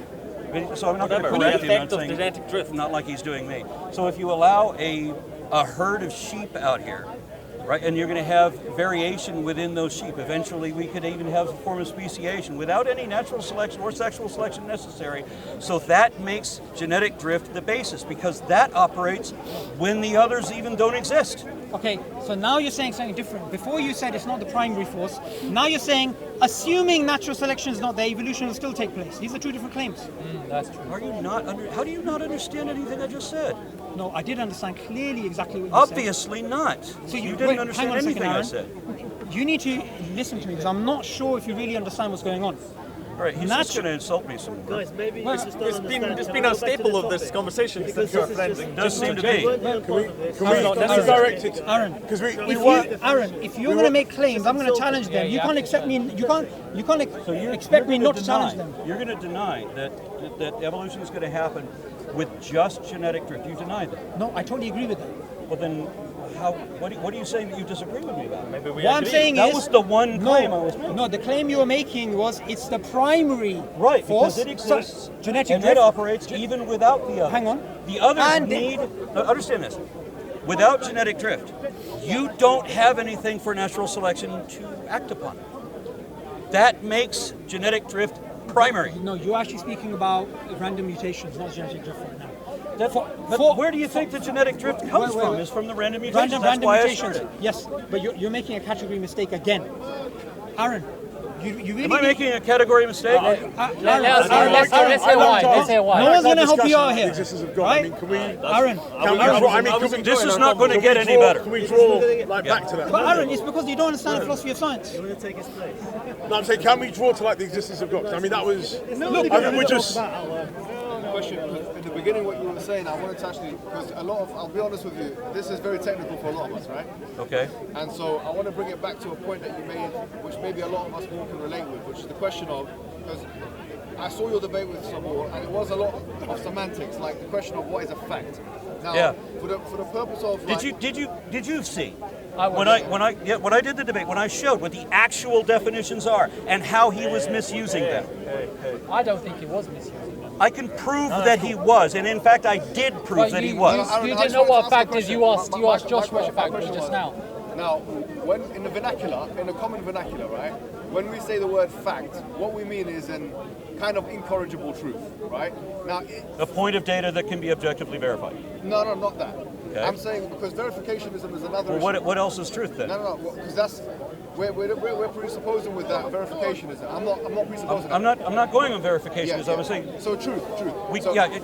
So I'm not going to Whatever, correct the him. I'm effect of saying genetic drift. not like he's doing me. So if you allow a herd of sheep out here, right, and you're going to have variation within those sheep. Eventually, we could even have a form of speciation without any natural selection or sexual selection necessary. So that makes genetic drift the basis, because that operates when the others even don't exist. Okay, so now you're saying something different. Before you said it's not the primary force. Now you're saying, assuming natural selection is not there, evolution will still take place. These are two different claims. That's true. Are you not how do you not understand anything I just said? No, I did understand clearly exactly what you Obviously not. So you wait, didn't understand hang on a anything second, I Aaron. said. You need to listen to me because I'm not sure if you really understand what's going on. All right, he's just going to insult me some more. Guys, maybe Well, it's been a staple of this conversation since your friend. Does seem to be. Can we direct it? Aaron, Because we Aaron, if you're going to make claims, I'm going to challenge them. You can't accept me. You can't expect me not to challenge them. You're going to deny that evolution is going to happen with just genetic drift. You deny that. No, I totally agree with that. Well, then, what are you saying that you disagree with me about? Maybe we What I'm agree. saying That is was the one claim I was making. No, the claim you were making was it's the primary Right, force. because it exists, So, genetic and drift. it operates even without the others. Hang on. The others And- need... Understand this. Without genetic drift, you don't have anything for natural selection to act upon. That makes genetic drift primary. No, you're actually speaking about random mutations, not genetic drift right now. But where do you think the genetic drift comes wait, from? wait. Is from the random mutations. That's Random why mutations. I started. Yes, but you're making a category mistake again. Aaron, you really Am I need- making a category mistake? Let's hear why. Let's hear why. No one's going to help you out The here. existence of God. Right? I mean, can we? Aaron, This is not going to get any better. Can we draw like back to that? but Aaron, it's because you don't understand the philosophy of science. No, I'm saying, can we draw to like the existence of God? 'Cause I mean, that was. I mean, we're just. Question, in the beginning what you were saying, I wanted to actually, because I'll be honest with you, this is very technical for a lot of us, right? Okay. And so I want to bring it back to a point that you made, which maybe a lot of us more can relate with, which is the question of, because I saw your debate with Subboor, and it was a lot of semantics, like the question of what is a fact. Now, Yeah. for the purpose of like, Did you see? I When I did the debate, when I showed what the actual definitions are and how he was misusing them, I don't think he was misusing them. I can prove that he was, and in fact, I did prove But that he you was. didn't know what a fact is. You asked Josh what a fact was just now. Now, when in the vernacular, in the common vernacular, right? When we say the word fact, what we mean is an kind of incorrigible truth, right? Now, A point of data that can be objectively verified. no, not that. Okay. I'm saying because verificationism is another Well, issue. what else is truth then? No, because that's we're presupposing with that verification, is it? I'm not presupposing. I'm not going on verification, as I was saying. So truth.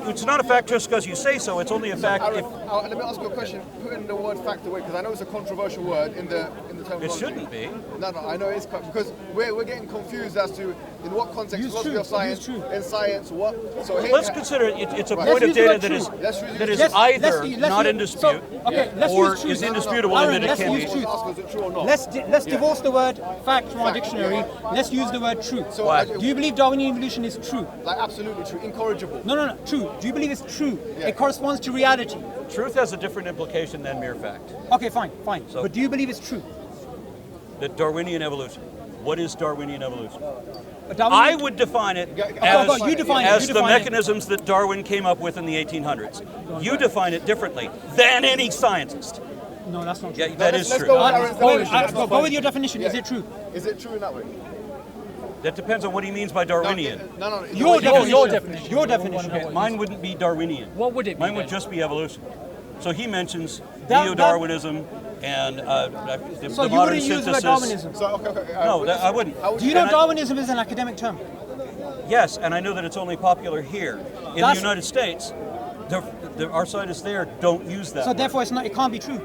It's not a fact just because you say so. It's only a fact Aaron, if let me ask you a question. Putting the word fact away, because I know it's a controversial word in the terminology. it shouldn't be. No, I know it's because we're getting confused as to in what context Use philosophy truth, of science, use truth. in science, what. So here, Let's consider it's a Right. point Let's of use the data word that is truth. that is Let's- either let's not in use- dispute let's or use truth. is indisputable Aaron, and that it let's can use be. truth. ask us, is it true or not? Let's divorce the word fact from our dictionary. Let's use the word true. So Why? Do you believe Darwinian evolution is true? like absolutely true, incorrigible. No, true. Do you believe it's true? Yeah. It corresponds to reality. Truth has a different implication than mere fact. Okay, fine. So- But do you believe it's true? The Darwinian evolution. What is Darwinian evolution? Darwinian- I would define it Okay, as, you define it, as you the define it. mechanisms that Darwin came up with in the 1800s. You define it differently than any scientist. No, that's not true. Yeah, that is let's true. go with Aaron's definition. Go with your definition. Is it true? Is it true in that way? That depends on what he means by Darwinian. No. Your Your definition. definition. Your definition. Okay, mine wouldn't be Darwinian. What would it be Mine would then? just be evolution. So he mentions That- neo-Darwinism and the So you modern wouldn't use the synthesis. word Darwinism. So okay. No, I wouldn't. Do you know Darwinism is an academic term? Yes, and I know that it's only popular here. In the That's- United States, our scientists there don't use that So word. therefore, it can't be true.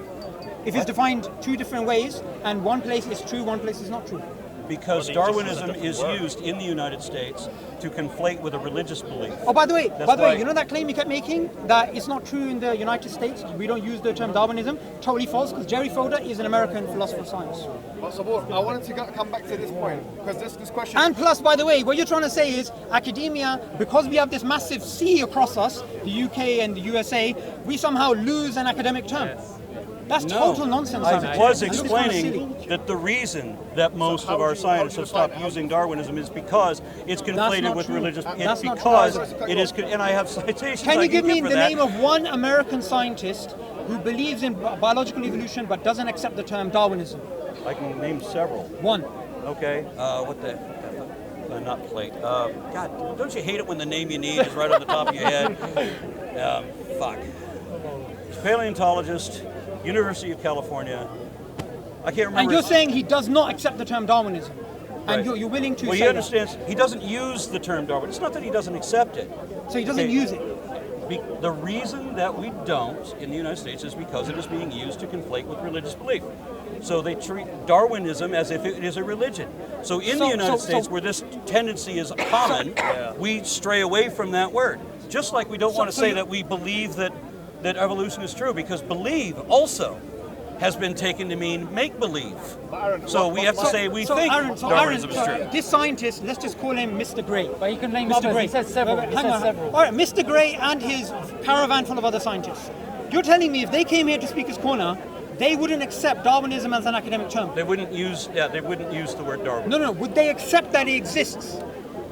If it's defined two different ways, and one place is true, one place is not true. Because Darwinism is used in the United States to conflate with a religious belief. Oh, by the way, why- you know that claim you kept making that it's not true in the United States? We don't use the term Darwinism. Totally false, because Jerry Fodor is an American philosopher of science. But Subboor, I wanted to come back to this point because this question. And plus, by the way, what you're trying to say is academia, because we have this massive sea across us, the UK and the USA, we somehow lose an academic term. That's total nonsense. I Aaron. was And it's kinda explaining silly. that the reason that most of our scientists have stopped using Darwinism is because it's conflated not with true. religious. That's It's not because true. it is, and I have citations. Can I you give me for the that. name of one American scientist who believes in biological evolution but doesn't accept the term Darwinism? I can name several. One. Okay. What the? Not plate. God, don't you hate it when the name you need is right on the top of your head? Fuck. He's a paleontologist, University of California. I can't remember. And you're his- saying he does not accept the term Darwinism. And Right. you're willing to Well, say he that. understands. He doesn't use the term Darwin. It's not that he doesn't accept it. So he doesn't Okay. use it. The reason that we don't in the United States is because it is being used to conflate with religious belief. So they treat Darwinism as if it is a religion. So in the United States, where this tendency is common, we stray away from that word. Just like we don't want to say that we believe that evolution is true, because believe also has been taken to mean make-believe. So we have to say we think Darwinism is true. This scientist, let's just call him Mr. Gray. But you can name Mr. others. Gray. He said several. He Hang said on. several. All right, Mr. Gray and his caravan full of other scientists. You're telling me if they came here to Speaker's Corner, they wouldn't accept Darwinism as an academic term? They wouldn't use the word Darwin. No. Would they accept that it exists?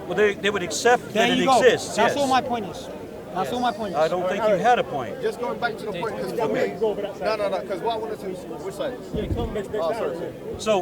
Well, they would accept There that you it go. exists. That's yes. all my point is. That's all my point is. I don't think you had a point. Just going back to the point, because for me, no, because what I wanted to, which side? Oh, sorry. So,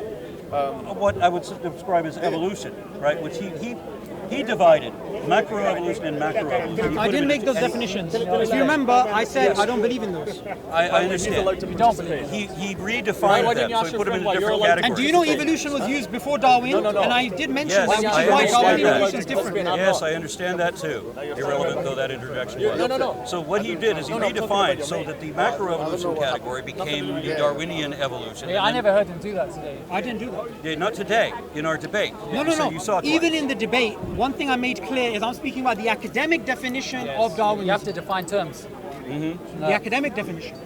what I would describe as evolution, right? Which he divided macroevolution and macroevolution. I didn't make those definitions. If you remember, I said I don't believe in those. I understand. You don't believe. He redefined Why them, didn't you so ask he your put them in friend why you're different allowed to- categories. And do you know evolution was used before Darwin? No. And I did mention Yes, that, which I is why understand Darwin that. evolution is different. Yes, I understand that too. Irrelevant though that interjection was. No. So what he did is he redefined so that the macroevolution category became the Darwinian evolution. Yeah, I never heard him do that today. I didn't do that. Yeah, not today, in our debate. No. So you saw it Even twice. in the debate, one thing I made clear is I'm speaking about the academic definition of You Darwinism. have to define terms. The academic definition.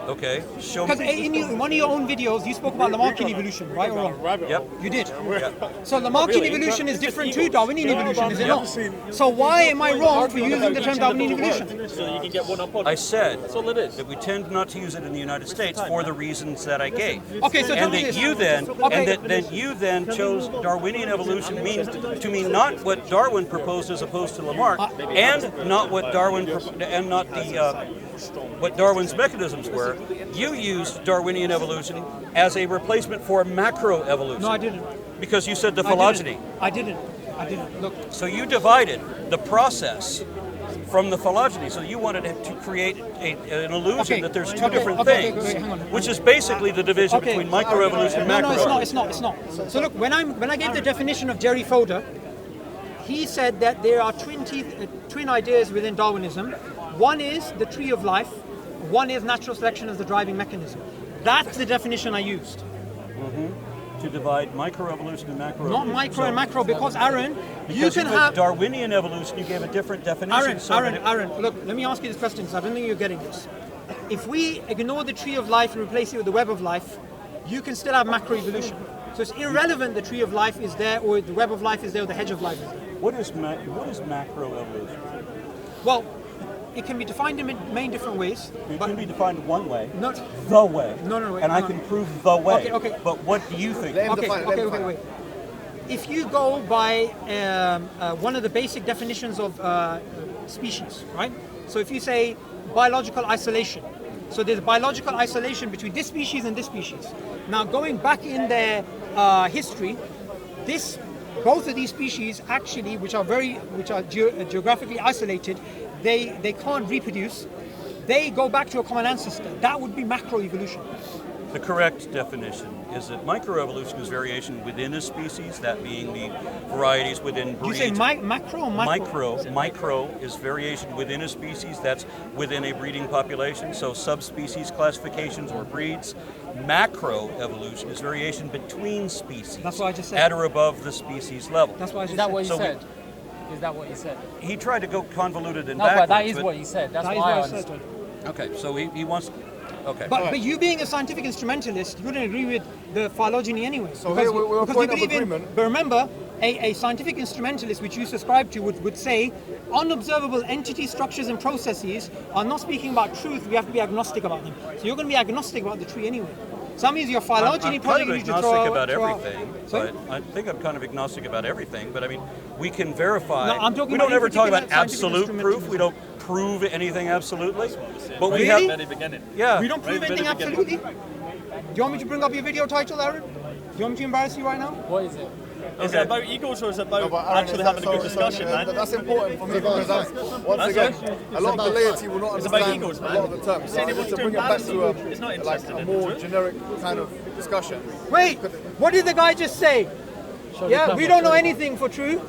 Okay, show Because me. in one of your own videos, you spoke about Lamarckian evolution, right or wrong? Yep. You did. Yep. So Lamarckian evolution is different to Darwinian evolution, is it not? So why am I wrong for using the term Darwinian evolution? So you can get one up on I said That's all it is. that we tend not to use it in the United States for the reasons that I gave. Okay, so tell And me that this. you then, Okay. and that you then chose Darwinian evolution means to mean not what Darwin proposed as opposed to Lamarck, and not what Darwin and not the what Darwin's mechanisms were. You used Darwinian evolution as a replacement for macroevolution. No, I didn't. Because you said the I phylogeny. didn't. Look, So you divided the process from the phylogeny. So you wanted to create an illusion Okay. that there's two Okay. different Okay, things, wait, hang on. which is basically the division between microevolution and No, macroevolution. it's not. So look, when I gave the definition of Jerry Fodor, he said that there are twin ideas within Darwinism. One is the tree of life. One is natural selection as the driving mechanism. That's the definition I used. To divide microevolution and macroevolution. Not micro and macro, because Aaron, you Because can with have. Darwinian evolution, you gave a different definition. Aaron, look, let me ask you this question, because I don't think you're getting this. If we ignore the tree of life and replace it with the web of life, you can still have macroevolution. So it's irrelevant the tree of life is there, or the web of life is there, or the hedge of life is there. What is macroevolution? Well, it can be defined in many different ways. It but can be defined one way, not the way. No, wait, and I hang can on. prove the way. Okay. But what do you think? Okay. If you go by one of the basic definitions of species, right? So if you say biological isolation, so there's biological isolation between this species and this species. Now going back in their history, both of these species actually, which are geographically isolated, they can't reproduce. They go back to a common ancestor. That would be macroevolution. The correct definition is that microevolution is variation within a species, that being the varieties within breeds. You say macro or micro? Micro is variation within a species, that's within a breeding population, so subspecies classifications or breeds. Macroevolution is variation between species. That's what I just said. At or above the species level. That's what I just Is that said. what you So said? Is that what you said? He tried to go convoluted and No, backwards. but that is what you said. That's That is what I what I said. understood. Okay, so he wants... Okay. But you being a scientific instrumentalist, you wouldn't agree with the phylogeny anyway. So here we're a because point you of believe in. agreement. But remember, a scientific instrumentalist, which you subscribe to, would say unobservable entity structures and processes are not speaking about truth. We have to be agnostic about them. So you're going to be agnostic about the tree anyway. So that means your phylogeny I'm project kind of needs to agnostic throw about throw out- everything, Sorry? but I think I'm kind of agnostic about everything. But I mean, we can verify. No, I'm talking we about don't ever talk particular about scientific absolute proof. We instrumentalism. don't prove anything absolutely. But we Really? have. Very beginning. Yeah. We don't prove Right, anything very beginning. absolutely. Do you want me to bring up your video title, Aaron? Do you want me to embarrass you right now? What is it? Is it about egos or is it about But Aaron, actually having a good discussion, man? That's important for me because once again, a lot of the laity will not It's about understand egos, a man. lot of the terms. So I Saying need to it bring it was back to it's not a interested in more truth. generic kind of discussion. Wait, what did the guy just say? Yeah, we don't know anything for true.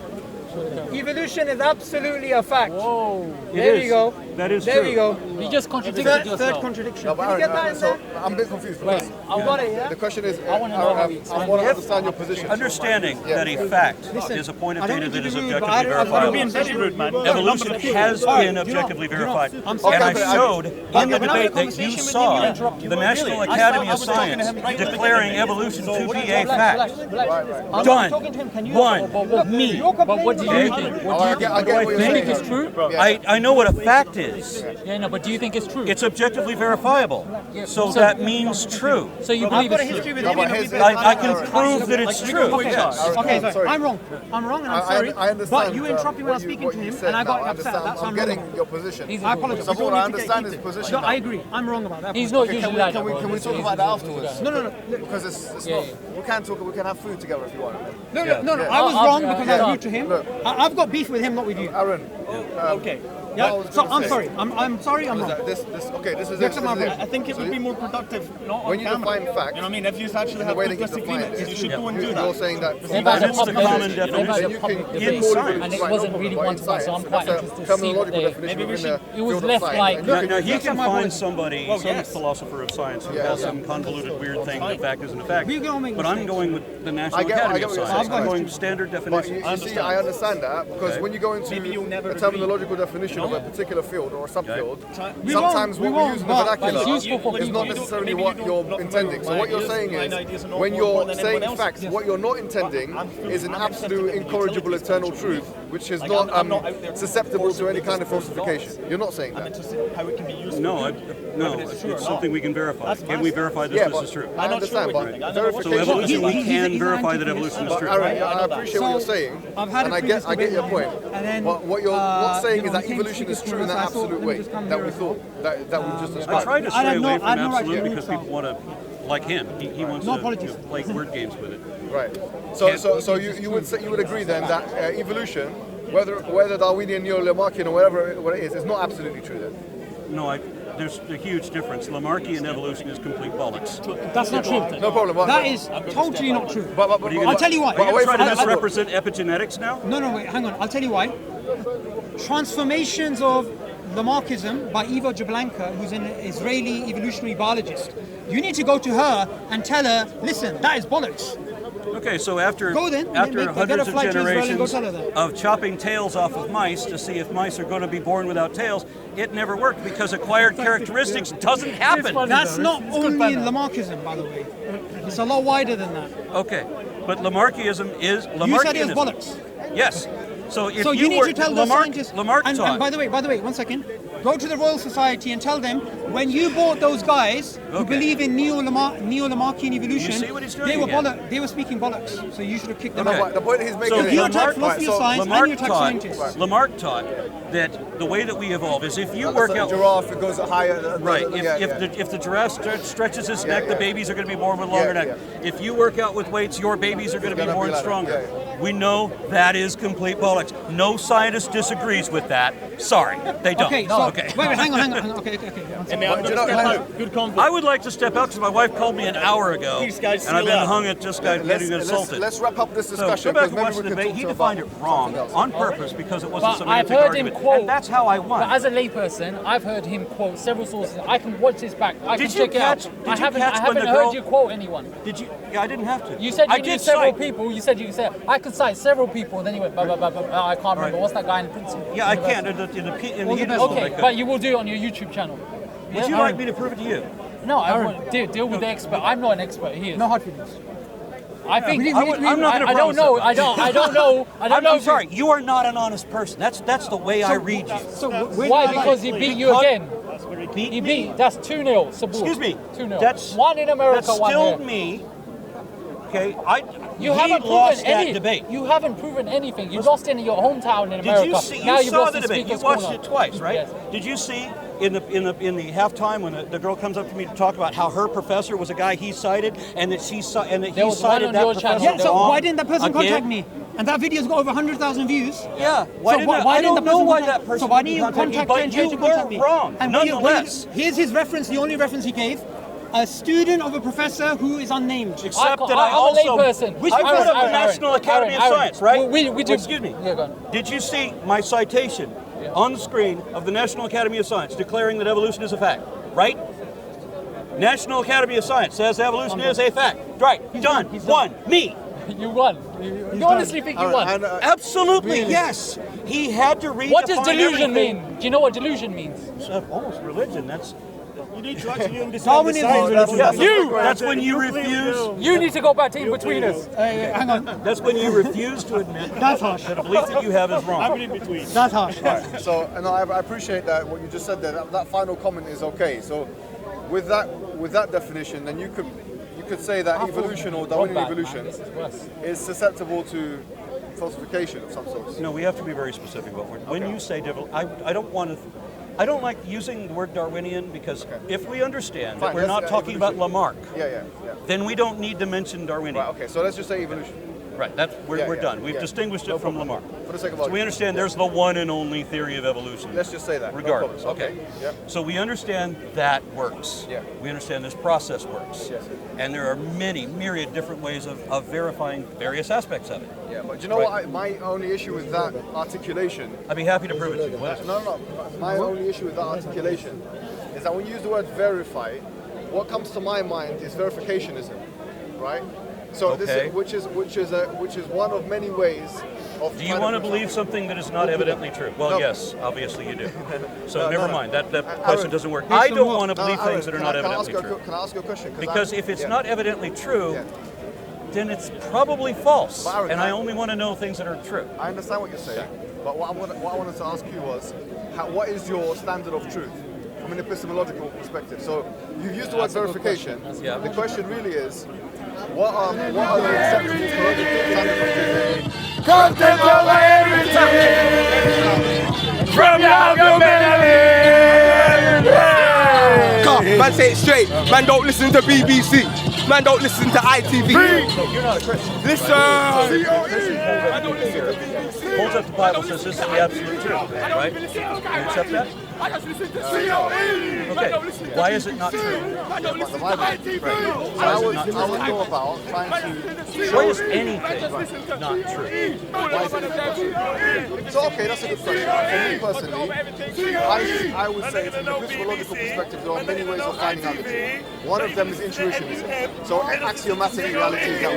Evolution is absolutely a fact. Whoa. There you go. That is There true. you go. You just contradicted Third yourself. contradiction. No, Did but you get Aaron, that in so there? I'm a bit confused. Wait, because I've got it, yeah? the question is, I wanna know how you I want to understand your position. Understanding that a fact is a point of I don't data mean to that is be rude, but objectively I don't verifiable. mean Very rude, man. Evolution has Alright, been objectively verified. I'm sorry, And I but showed in the when I had a debate that you conversation with him, saw you interrupted. the National Really? Academy I of was talking to Science him right at the declaring beginning. evolution to be a Relax, fact. relax. I'm Done. talking to him. Can you? One. Look, Me. you're But what complaining do about you it. think? Oh, I get what you're Do you think saying. it's true? I know what a fact is. Yeah, no, but do you think it's true? It's objectively verifiable. So that means true. So you I've believe got a it's true? history with No, him. but and his- I'll be I can prove that it's true. Yes. Okay, Sorry. sorry. I'm wrong, and I'm sorry. I understand. But you interrupt me when I'm speaking to him, and I got upset. That's I'm wrong. getting your position. He's I apologize. Subboor, We don't I need to get understand his heated. position No, now. I agree. I'm wrong about that. He's not Can usually we, like can, we, that, can we bro. talk about that afterwards? No. Because it's Yeah, not. yeah. We can have food together if you want. No. Yeah. I was I'll- wrong because I yeah. was rude to him. Look. I've got beef with him, not with you. Aaron. Okay. Yeah. what I was So gonna I'm say sorry. I'm sorry. I'm was wrong. that this is Next it. time This is I'll- I think it So would be you- more productive not on when you camera. define facts, You know what I mean? If you actually the have way good that you define disagreements, it, you should go and do you're that. saying that. They've had a It's the public common debate. They've had definition. a You public can debate, call it and it right, wasn't no really problem, one to one, but so I'm in quite science, interested to that's a see what terminological they... definition Maybe we within should- the It was field of left science. like- And you Now he can- can my find point. somebody, Well, some yes. philosopher of science who Yeah. has some convoluted weird thing that fact isn't a fact. We don't make But I'm mistakes. going with the National I get Academy what of you're Science. saying. I'm going standard But definitions. you see, I understand that because Okay. when you go into Maybe you'll never a agree. terminological definition of a particular field or a subfield, We sometimes won't, what we we use in won't, the but vernacular it's useful for is people. not necessarily Maybe what you you're don't intending. So my what you're ideas- saying my ideas is, are not when more you're important than saying anyone facts, else's. what you're not intending I'm is an interested absolute in the incorrigible utilities eternal of truth, which is Like, not I'm not out there susceptible to any kind of forcing falsification. You're not saying I'm that. interested in how it can be used. No, for it's something we can verify. That's Can we massive. verify this? Yeah, This but is true. I I'm not sure understand, what you but think. I don't know what So you verification. evolution, we he's can an verify that anti-theist. evolution is But true. Aaron, I know I that. appreciate what you're saying, I've had and a I previous get your debate point. with him, and then, But what you're saying you is know, that he evolution came is to true in us, that I thought, absolute let me way just come that here we as thought that we just I described. try to I stay have no- away I from have no right absolute to because move people want to, like him, he wants No to apologies. play word games with it. Right. So you would agree then that evolution whether Darwinian, Neo-Lamarckian, or whatever what it is not absolutely true then. No, there's a huge difference. Lamarckian evolution is complete bollocks. That's not true. No problem. That is totally not true. I'll tell you why. Are you away trying to from- misrepresent epigenetics now? No, wait, hang on. I'll tell you why. Transformations of Lamarckism by Eva Jablanka, who's an Israeli evolutionary biologist. You need to go to her and tell her, listen, that is bollocks. Okay, so after Go then. after Get a hundreds of flight to Israel and go generations tell her that. of chopping tails off of mice to see if mice are going to be born without tails, it never worked because acquired characteristics doesn't happen. That's not only Lamarckism, by the way. It's a lot wider than that. Okay, but Lamarckism is Lamarckianism. You said it was bollocks. Yes. So if So you need were to tell the scientists. Lamarck and taught. by the way, 1 second. Go to the Royal Society and tell them when you bought those guys who Okay. believe in Neo-Lamarckian evolution, You see what he's doing they were again? They were speaking bollocks. So you should have kicked them Okay. out. The point he's making So is you attack Lamarck- philosophy of so science and you attack scientists. Lamarck taught that the way that we evolve is if you work out. giraffe, it goes higher. Right. If the giraffe stretches his neck, the babies are going to be born with a longer neck. If you work out with weights, your babies are going to be gonna be born like that. stronger. Yeah, We know that is complete bollocks. No scientist disagrees with that. Sorry, they don't. Okay, so okay. wait, hang on. Okay. One second. I'm going to step out. Good convo. I would like to step out because my wife called me an hour ago, These guys and I've seal been up. hung at just getting insulted. Let's wrap up this So discussion. go back because and watch maybe the we can debate. talk He to defined it about wrong something else. on purpose because it wasn't But some I've mythic heard argument. him quote. And that's how I won. But as a layperson, I've heard him quote several sources. I can watch this back. I Did can you check it catch- out. did I you haven't, catch I when haven't the heard girl- you quote anyone. Did you? Yeah, I didn't have to. You said I you knew did several cite- people. You said I could cite several people. And then you went blah blah blah blah. blah. I can't remember. Right. What's that guy in Princeton? Yeah, I can't. In the heat of the moment, I Okay, could. but you will do it on your YouTube channel. Would you like me to prove it to you? No, I won't. Deal with the expert. I'm not an expert. He is. No hard feelings. I think I'm not gonna I don't promise know. it. I don't know. I don't know. I'm sorry. You are not an honest person. That's the way I read you. So where Why? do you Because he beat you again. Beat He me. beat. That's 2-0. Subboor. Excuse me. 2-0. That's one in America. That's one still here. me. Okay. You he haven't lost proven that any. debate. You haven't proven anything. You lost in your hometown in Did America. you see? Now You you've saw lost the in debate. You Speaker's watched Corner. it twice, right? Yes. Did you see in the halftime when the girl comes up to me to talk about how her professor was a guy he cited and that he There was one cited on that your professor? channel. Yeah, so wrong why didn't that person again? contact me? And that video's got over 100,000 views. Yeah. Why So didn't why I didn't don't the know person why contact- that person So why didn't didn't you contact me, contact but him you to contact were me? wrong. And Nonetheless. here's his reference, the only reference he gave. A student of a professor who is unnamed. Except that I'm I a also layperson. I put up the Aaron, National Academy of Aaron, Science, right? We do. Excuse me. Yeah, go on. Did you see my citation on the screen of the National Academy of Science declaring that evolution is a fact? Right? National Academy of Science says evolution is a fact. Right. Done. Won. Me. You won. You honestly think you won? And, Absolutely. Yes. He had to redefine What does delusion everything. mean? Do you know what delusion means? It's almost religion. That's You need to actually understand Darwinism. the science. that's when you refuse. You need to go back to in between us. Hang on, That's when you refuse to admit that's harsh. that a belief that you have is wrong. I'm in between. That's harsh. So, and I appreciate that what you just said there. That final comment is okay. So, with that definition, then you could say that evolution or Darwinian evolution This is worse. is susceptible to falsification of some sort. No, we have to be very specific about what. When you say I don't want to. I don't like using the word Darwinian because if we understand that Fine, we're let's- not talking about evolution. Lamarck, Yeah. then we don't need to mention Darwinian. Right. Okay. So let's just say evolution. Right. That's we're Yeah, done. We've yeah. distinguished No it from problem. Lamarck. For the sake of So we argument. understand there's the one and only theory of evolution. Let's just say that. no Regardless. problem. Okay. Yeah. So we understand that works. Yeah. We understand this process works. Yes. And there are many, myriad different ways of verifying various aspects of it. Yeah. But you know what? My only issue with that articulation. I'd be happy to prove it to you. What? No. My only issue with that articulation is that when you use the word verify, what comes to my mind is verificationism, right? So this Okay. is, which is one of many ways of. Do you want to believe something that is not evidently true? Well, No. yes, obviously you do. So No, never no. mind. That Aaron, question doesn't work. I don't want to believe Aaron, things that are not evidently true. Can I ask you a question? Because if it's yeah. not evidently true, Yeah. then it's probably false. But Aaron, And I only want to know things that are true. I understand what you're saying, but what I wanted to ask you was, what is your standard of truth from an epistemological perspective? So you've used the word verification. Yeah. The question really is, what are the acceptable standards of truth? Content over everything from your humanity. Man, say it straight. Man, don't listen to BBC. Man don't listen to ITV. No, you're not a Christian. Listen. Holds up the Bible, says this is the absolute truth, right? You accept that? Okay. Why is it not true? But the Bible, I would go about trying to. Why is anything not true? Why is it? So okay, that's a good question. For me personally, I would say from the epistemological perspective, there are many ways of finding out the truth. One of them is intuitionism. So axiomatic realities that